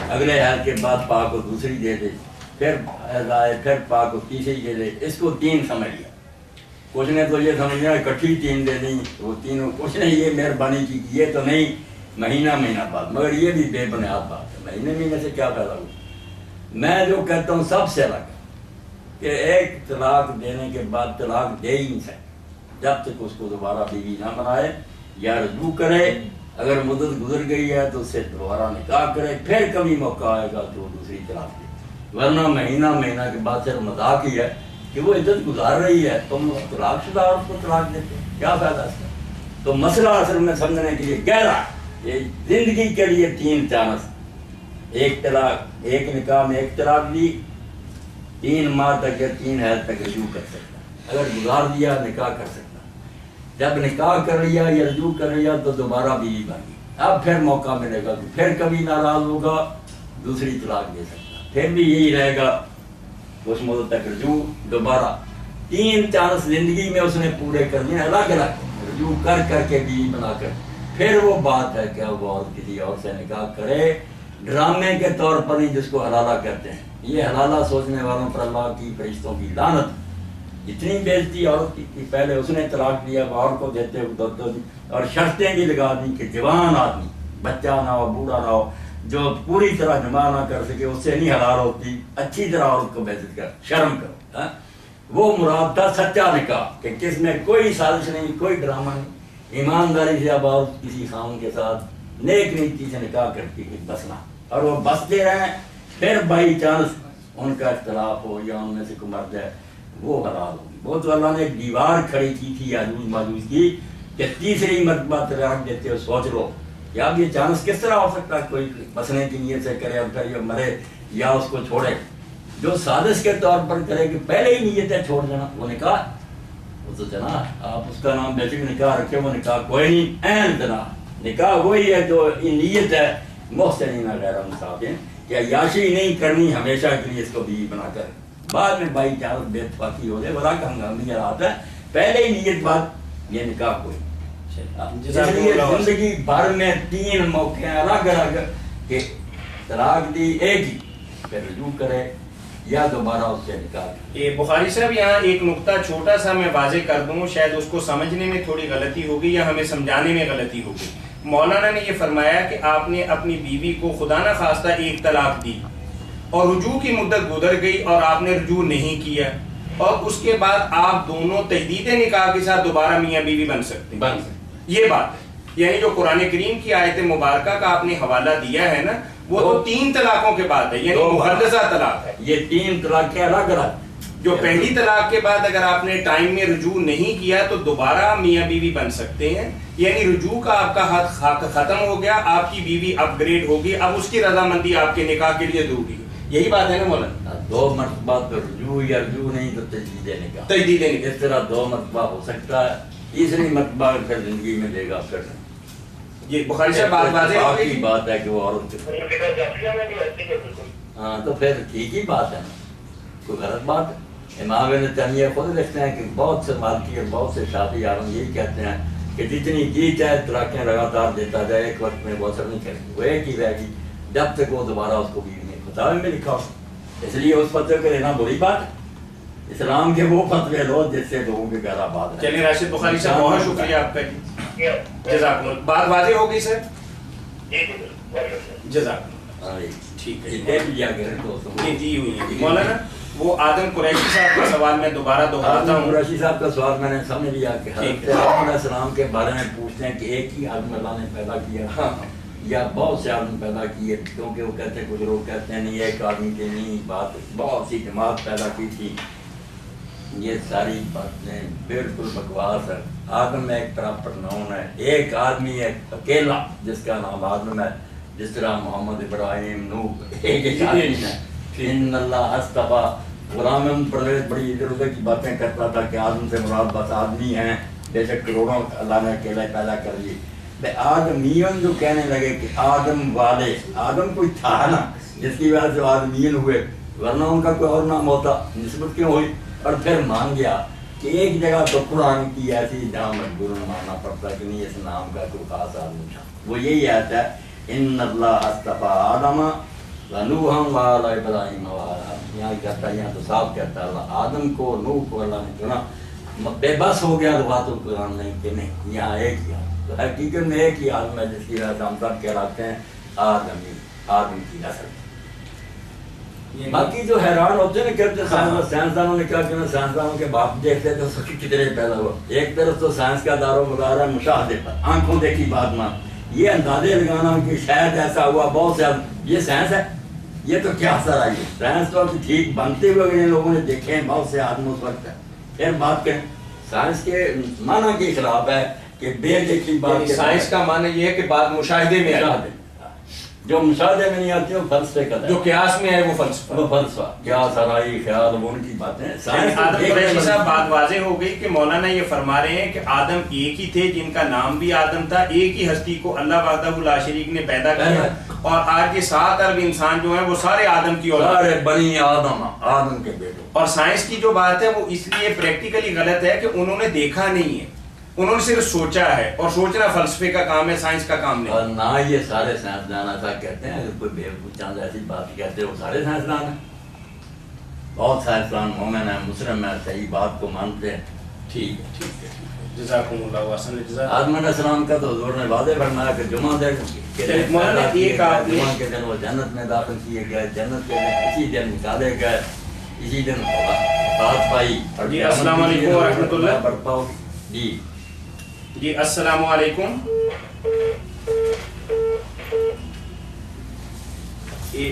اگلے حیض کے بعد پاک کو دوسری دے دے، پھر حیض آئے پھر پاک کو تیسری دے دے، اس کو 3 سمجھ لیا۔ کچھ نے تو یہ سمجھ لیا اکٹھی 3 دے دیں، وہ تینوں کچھ نے یہ مہربانی کی، یہ تو نہیں مہینہ بعد، مگر یہ بھی بے بنیاد بات ہے، مہینے سے کیا پیدا ہوا۔ میں جو کہتا ہوں سب سے الگ کہ کہ ایک طلاق دینے کے بعد طلاق دے ہی نہیں سکتے جب تک اس کو دوبارہ بیوی نہ بنائے یا رجوع کرے. اگر مدت گزر گئی ہے تو اس سے دوبارہ نکاح کرے, پھر کبھی موقع آئے گا تو دوسری طلاق دے. ورنہ مہینہ کے بعد صرف مذاق ہی ہے کہ وہ عدت گزار رہی ہے, تم طلاق شدہ اور اس کو طلاق دیتے, کیا فائدہ اس کا؟ تو مسئلہ اصل میں سمجھنے کے لیے گہرا, یہ زندگی کے لیے 3 چانس, ایک طلاق, ایک نکاح میں ایک طلاق دی, 3 ماہ تک یا 3 حیض تک رجوع کر سکتا, اگر گزار دیا نکاح کر سکتا, جب نکاح کر لیا یا رجوع کر لیا تو دوبارہ بیوی بن گئی, اب پھر موقع ملے گا کہ پھر کبھی ناراض ہوگا دوسری طلاق دے سکتا, پھر بھی یہی رہے گا اس مدت تک رجوع دوبارہ. 3 چانس زندگی میں اس نے پورے کرنے, الگ الگ رجوع کر کے بیوی بنا کر, پھر وہ بات ہے کہ وہ اور کسی اور سے نکاح کرے, ڈرامے کے طور پر نہیں جس کو حلالہ کہتے ہیں. یہ حلالہ سوچنے والوں پر اللہ کی فرشتوں کی لعنت, اتنی بےزتی عورت کی, پہلے اس نے طلاق دیا اور کو دیتے ہوئے اور شرطیں بھی لگا دی کہ جوان آدمی, بچہ نہ ہو, بوڑھا نہ ہو, جو پوری طرح جمع نہ کر سکے اس سے نہیں حلال ہوتی, اچھی طرح عورت کو بےزت کر, شرم کرو. وہ مراد تھا سچا نکاح کہ کس میں کوئی سازش نہیں, کوئی ڈرامہ نہیں, ایمانداری سے اب عورت کسی خاوند کے ساتھ نیک نیتی سے نکاح کرتی ہے بسنا, اور وہ بستے رہیں, پھر بائی چانس ان کا اختلاف ہو یا ان میں سے کوئی مرد ہے وہ حلال ہوگی. وہ تو اللہ نے ایک دیوار کھڑی کی تھی یاجوج ماجوج کی کہ تیسری مرتبہ طلاق دیتے ہو, سوچ لو کہ اب یہ چانس کس طرح ہو سکتا ہے کوئی بسنے کی نیت سے کرے اور پھر یہ مرے یا اس کو چھوڑے. جو سازش کے طور پر کرے کہ پہلے ہی نیت ہے چھوڑ دینا, وہ نکاح وہ تو جنا, آپ اس کا نام بیسک نکاح رکھے, وہ نکاح کوئی نہیں, عین جنا نکاح وہی ہے جو نیت ہے محسنین غیر مسافرین, کہ عیاشی نہیں کرنی ہمیشہ کے لیے اس کو بیوی بنا کر, بعد میں بائی چانس بے اتفاقی ہو جائے ولا کا ہنگامی رات ہے, پہلے ہی نیت بات یہ نکاح کوئی. اس لیے زندگی بھر میں 3 موقع الگ الگ کہ طلاق دی ایک ہی, پھر رجوع کرے یا دوبارہ اس سے نکاح. یہ بخاری صاحب یہاں ایک نقطہ چھوٹا سا میں واضح کر دوں, شاید اس کو سمجھنے میں تھوڑی غلطی ہوگی یا ہمیں سمجھانے میں غلطی ہوگی. مولانا نے یہ فرمایا کہ آپ نے اپنی بیوی کو خدا نہ خواستہ ایک طلاق دی اور رجوع کی مدت گزر گئی اور آپ نے رجوع نہیں کیا, اور اس کے بعد آپ دونوں تجدید نکاح کے ساتھ دوبارہ میاں بیوی بن سکتے ہیں. یہ بات ہے, یعنی جو قرآن کریم کی آیت مبارکہ کا آپ نے حوالہ دیا ہے نا, وہ تو 3 طلاقوں کے بعد ہے, یعنی محدثہ طلاق ہے. یہ 3 طلاق الگ الگ, جو پہلی طلاق کے بعد اگر آپ نے ٹائم میں رجوع نہیں کیا تو دوبارہ میاں بیوی بن سکتے ہیں, یعنی رجوع کا آپ کا حق ختم ہو گیا, آپ کی بیوی اپ گریڈ ہوگی, اب اس کی رضامندی آپ کے نکاح کے لیے ضروری ہے. یہی بات ہے نا مولانا؟ 2 مرتبہ تو رجوع یا رجوع نہیں تو تجدید نکاح, تجدید نکاح اس طرح 2 مرتبہ ہو سکتا ہے, تیسری مرتبہ پھر زندگی میں دے گا پھر. یہ بخاری سے بات واضح ہو گئی, بات ہے کہ وہ عورت, ہاں تو پھر ٹھیک ہی بات ہے نا, کوئی غلط بات ہے. امام ابن تیمیہ خود لکھتے ہیں کہ بہت سے مالکی اور بہت سے شافعی عالم یہی کہتے ہیں کہ جتنی جی چاہے طلاقیں لگاتار دیتا جائے, ایک وقت میں وہ اثر نہیں کرے گی, وہ ایک ہی رہے گی جب تک وہ دوبارہ اس کو بیوی نے فتاوی میں لکھا ہو. اس لیے اس فتوے کو لینا بری بات ہے. اسلام کے وہ فتوے لو جس سے لوگوں کے گھر آباد ہے. چلیے راشد بخاری صاحب بہت شکریہ آپ کا, جزاک اللہ. بات واضح ہو گئی سر؟ جزاک اللہ, ٹھیک ہے جی ہوئی ہے. مولانا وہ آدم قریشی صاحب کا سوال میں دوبارہ دہراتا ہوں. قریشی صاحب کا سوال میں نے سمجھ لیا کہ حضرت آدم علیہ السلام کے بارے میں پوچھتے ہیں کہ ایک ہی آدم اللہ نے پیدا کیا یا بہت سے آدمی پیدا کیے, کیونکہ وہ کہتے ہیں, کچھ لوگ کہتے ہیں نہیں ایک آدمی کی نہیں بات, بہت سی جماعت پیدا کی تھی. یہ ساری باتیں بالکل بکواس ہے. آدم ایک پراپر نام ہے, ایک آدمی ایک اکیلا جس کا نام آدم ہے, جس طرح محمد ابراہیم نوح ایک آدمی ہے. ان اللہ اصطفیٰ, غلام پرویز بڑی ادھر ادھر کی باتیں کرتا تھا کہ آدم سے مراد بس آدمی ہیں, بے شک کروڑوں اللہ نے اکیلا پیدا کر دی. آدمیون جو کہنے لگے کہ آدم والے, آدم کوئی تھا نا جس کی وجہ سے آدمیون ہوئے, ورنہ ان کا کوئی اور نام ہوتا, نسبت کیوں ہوئی؟ اور پھر مان گیا کہ ایک جگہ تو قرآن کی ایسی جہاں مجبور ماننا پڑتا کہ نہیں اس نام کا کوئی خاص آدمی تھا. وہ یہی آتا ہے ان اللہ اصطفیٰ آدم ونوحا وآل ابراہیم وآل, یہاں کہتا ہے, یہاں تو صاف کہتا ہے اللہ آدم کو نوح کو اللہ نے چنا. بے بس ہو گیا لغات القرآن نہیں کہ نہیں, یہاں ایک ہی تو حقیقت میں ایک ہی آدم ہے جس کی وجہ سے ہم سب کہلاتے ہیں آدمی, آدم کی نسل. باقی جو حیران ہوتے ہیں نا کہتے ہیں سائنسدانوں نے کیا کہنا، سائنسدانوں کے باپ دیکھتے تو سچ کتنے پیدا ہوا. ایک طرف تو سائنس کا دار و مدار ہے مشاہدے پر، آنکھوں دیکھی بات مان، یہ اندازے لگانا کہ شاید ایسا ہوا بہت سے، یہ سائنس ہے؟ یہ تو کیا اثر آئی ہے؟ سائنس تو ابھی ٹھیک بنتے ہوئے جن لوگوں نے دیکھے ہیں بہت سے آدمی اس وقت ہے. پھر بات کریں سائنس کے معنی کے خلاف ہے کہ بے دیکھی بات. سائنس کا معنی یہ ہے کہ بات مشاہدے میں آئی، جو مشاہدے میں نہیں آتی وہ فلسفے کا ہے، جو قیاس میں ہے وہ فلسفہ. وہ فلسفہ قیاس آرائی خیال وہ ان کی باتیں. آدم قریشی صاحب بات واضح ہو گئی کہ مولانا یہ فرما رہے ہیں کہ آدم ایک ہی تھے جن کا نام بھی آدم تھا، ایک ہی ہستی کو اللہ وحدہ لا شریک نے پیدا کیا، اور آج کے 7 ارب انسان جو ہیں وہ سارے آدم کی اولاد، سارے بنی آدم، آدم کے بیٹے. اور سائنس کی جو بات ہے وہ اس لیے پریکٹیکلی غلط ہے کہ انہوں نے دیکھا نہیں ہے، انہوں نے صرف سوچا ہے، اور سوچنا فلسفے کا کام ہے، سائنس کا کام اور نہیں. نہ یہ سارے سائنسدان ایسا کہتے ہیں، اگر کوئی بیوقوف چاند ایسی بات کہتے ہیں وہ سارے سائنسدان ہیں. بہت سائنسدان مومن ہیں، مسلم ہیں، صحیح بات کو مانتے ہیں. ٹھیک ہے ٹھیک ہے جزاکم اللہ احسن الجزاء. آدم علیہ السلام کا تو حضور نے واضح فرمایا کہ جمعہ جمعہ کے دن وہ جنت میں داخل کیے گئے، جنت کے دن اسی دن نکالے گئے، اسی دن بات پائی. جی السلام علیکم ورحمۃ اللہ. برپا ہوگی. جی جی السلام علیکم.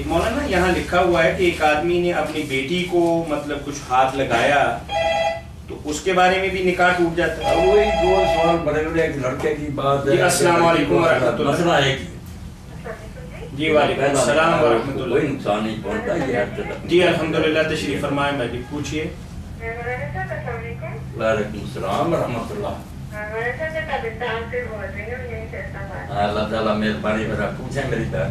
مولانا یہاں لکھا ہوا ہے کہ ایک آدمی نے اپنی بیٹی کو مطلب کچھ ہاتھ لگایا تو اس کے بارے میں بھی نکاح ٹوٹ جاتا ہے. وہی دو سوال بڑے بڑے، ایک لڑکے کی بات ہے. جی السلام علیکم ورحمۃ اللہ. مسئلہ ایک ہی. جی وعلیکم السلام ورحمۃ کوئی اللہ. نقصان نہیں پہنچتا یہ ہر طرف. جی الحمدللہ تشریف فرمائیں. میں پوچھیے. وعلیکم السلام ورحمۃ اللہ. اللہ تعالیٰ مہربانی میرا پوچھیں میری بہن.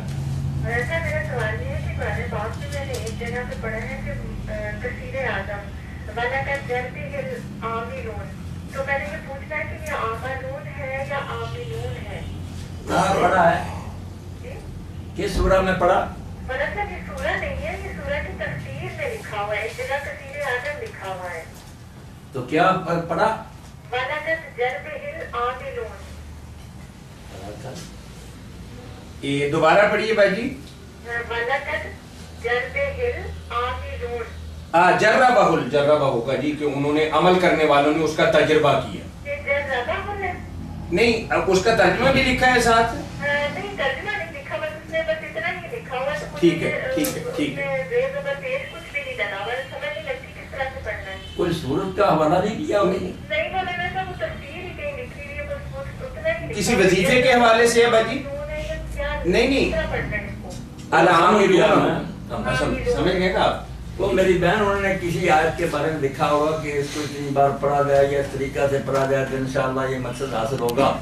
میرا سوال یہ ہے کہ قرآن پاک میں نے ایک جگہ پہ پڑھا ہے کہ کثیر آدم وَلَقَدْ جَرْبِهِ الْعَامِلُونَ، تو میں نے یہ پوچھنا ہے کہ یہ عاملون ہے یا عاملون ہے؟ کہاں پڑھا ہے؟ کس سورہ میں پڑھا؟ مطلب یہ سورہ نہیں ہے، یہ سورہ کی تفسیر میں لکھا ہوا ہے، ایک جگہ کثیر آدم لکھا ہوا ہے. تو کیا پڑھا؟ وَلَقَدْ جَرْبِهِ الْعَامِلُونَ. یہ دوبارہ پڑھیے بھائی جی. وَلَقَدْ جَرْبِهِ الْعَامِلُونَ. جربہ ہوگا جی کہ انہوں نے عمل کرنے والوں نے اس کا تجربہ کیا. یہ جربہ ہے؟ نہیں اب اس کا ترجمہ بھی لکھا ہے ساتھ. نہیں ترجمہ نہیں لکھا، بس اس نے بس اتنا ہی لکھا ہوا ہے. ٹھیک ہے ٹھیک ہے ٹھیک ہے. کچھ بھی نہیں ڈالا ہوا ہے، سمجھ نہیں لگتی کس طرح سے پڑھنا ہے. کوئی سورت کا حوالہ نہیں دیا انہوں نے؟ نہیں بولے میں تو تفسیر ہی کہیں لکھی ہوئی ہے، بس اتنا ہی. کسی وظیفے کے حوالے سے ہے بھائی جی؟ نہیں سمجھ گئے نا آپ. وہ میری بہن انہوں نے کسی آیت کے بارے میں لکھا ہوگا کہ اس کو اتنی بار پڑھا گیا یا اس طریقہ سے پڑھا گیا تو انشاءاللہ یہ مقصد حاصل ہوگا.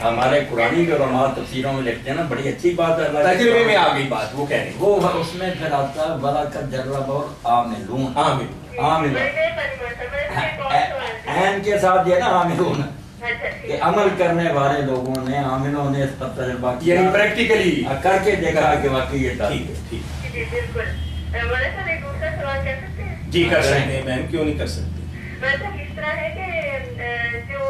ہمارے قرآنی کے علماء تفسیروں میں لکھتے ہیں نا، بڑی اچھی بات ہے. تجربے میں آ گئی بات، وہ کہہ رہے ہیں وہ اس میں پھر آتا ہے وَلَقَدْ جَرَّبَهُ الْعَامِلُونَ. عامل عین کے ساتھ یہ نا عاملون کہ عمل کرنے والے لوگوں نے، عاملوں نے اس پر تجربہ کیا، یعنی پریکٹیکلی کر کے دیکھا کہ واقعی یہ ٹھیک ہے. ٹھیک ہے جی بالکل. مولانا صاحب ایک دوسرا سوال کر سکتے ہیں؟ جی کر سکتے ہیں بہن، کیوں نہیں کر سکتے. مطلب اس طرح ہے کہ جو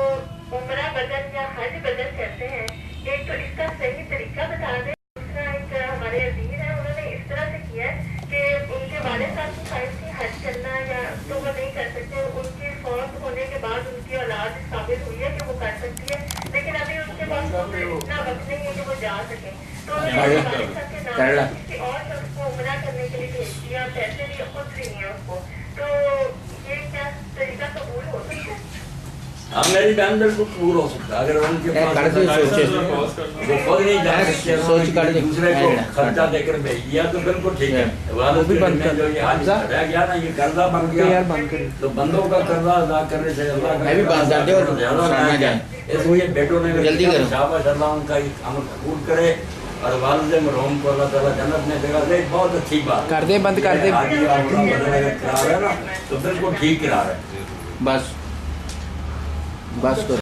عمرہ بدن یا حج بدن کرتے ہیں، ایک تو اس کا صحیح طریقہ بتا دیں. دوسرا ایک ہمارے عزیز ہیں، انہوں نے اس طرح سے کیا ہے کہ ان کے والد صاحب کی خواہش تھی حج کرنا، یا تو وہ نہیں کر سکتے. ان کے فوت ہونے کے بعد ان کی اولاد ثابت ہوئی ہے کہ وہ کر سکتی ہے، لیکن ابھی ان کے پاس اتنا وقت نہیں ہے کہ وہ جا سکیں. تو انہوں نے والد صاحب کے نام کسی اور شخص کو عمرہ کرنے کے لیے بھیج دیا، پیسے بھی خود بھی نہیں ہے اس کو. تو یہ کیا طریقہ قبول ہو سکتا ہے؟ ہاں میری بہن بالکل قبول ہو سکتا ہے اگر ان کے پاس وہ خود نہیں جا سکتے، دوسرے کو خرچہ دے کر بھیج دیا تو بالکل ٹھیک ہے. جو یہ حج رہ گیا نا، یہ قرضہ بن گیا، تو بندوں کا قرضہ ادا کرنے سے اللہ کا اس لیے بیٹوں نے شاباش اللہ ان کا عمل قبول کرے اور والد مرحوم کو اللہ تعالیٰ جنت میں جگہ دے. بہت اچھی بات کر دے، بند کر دے تو بالکل ٹھیک کرا رہے. بس بس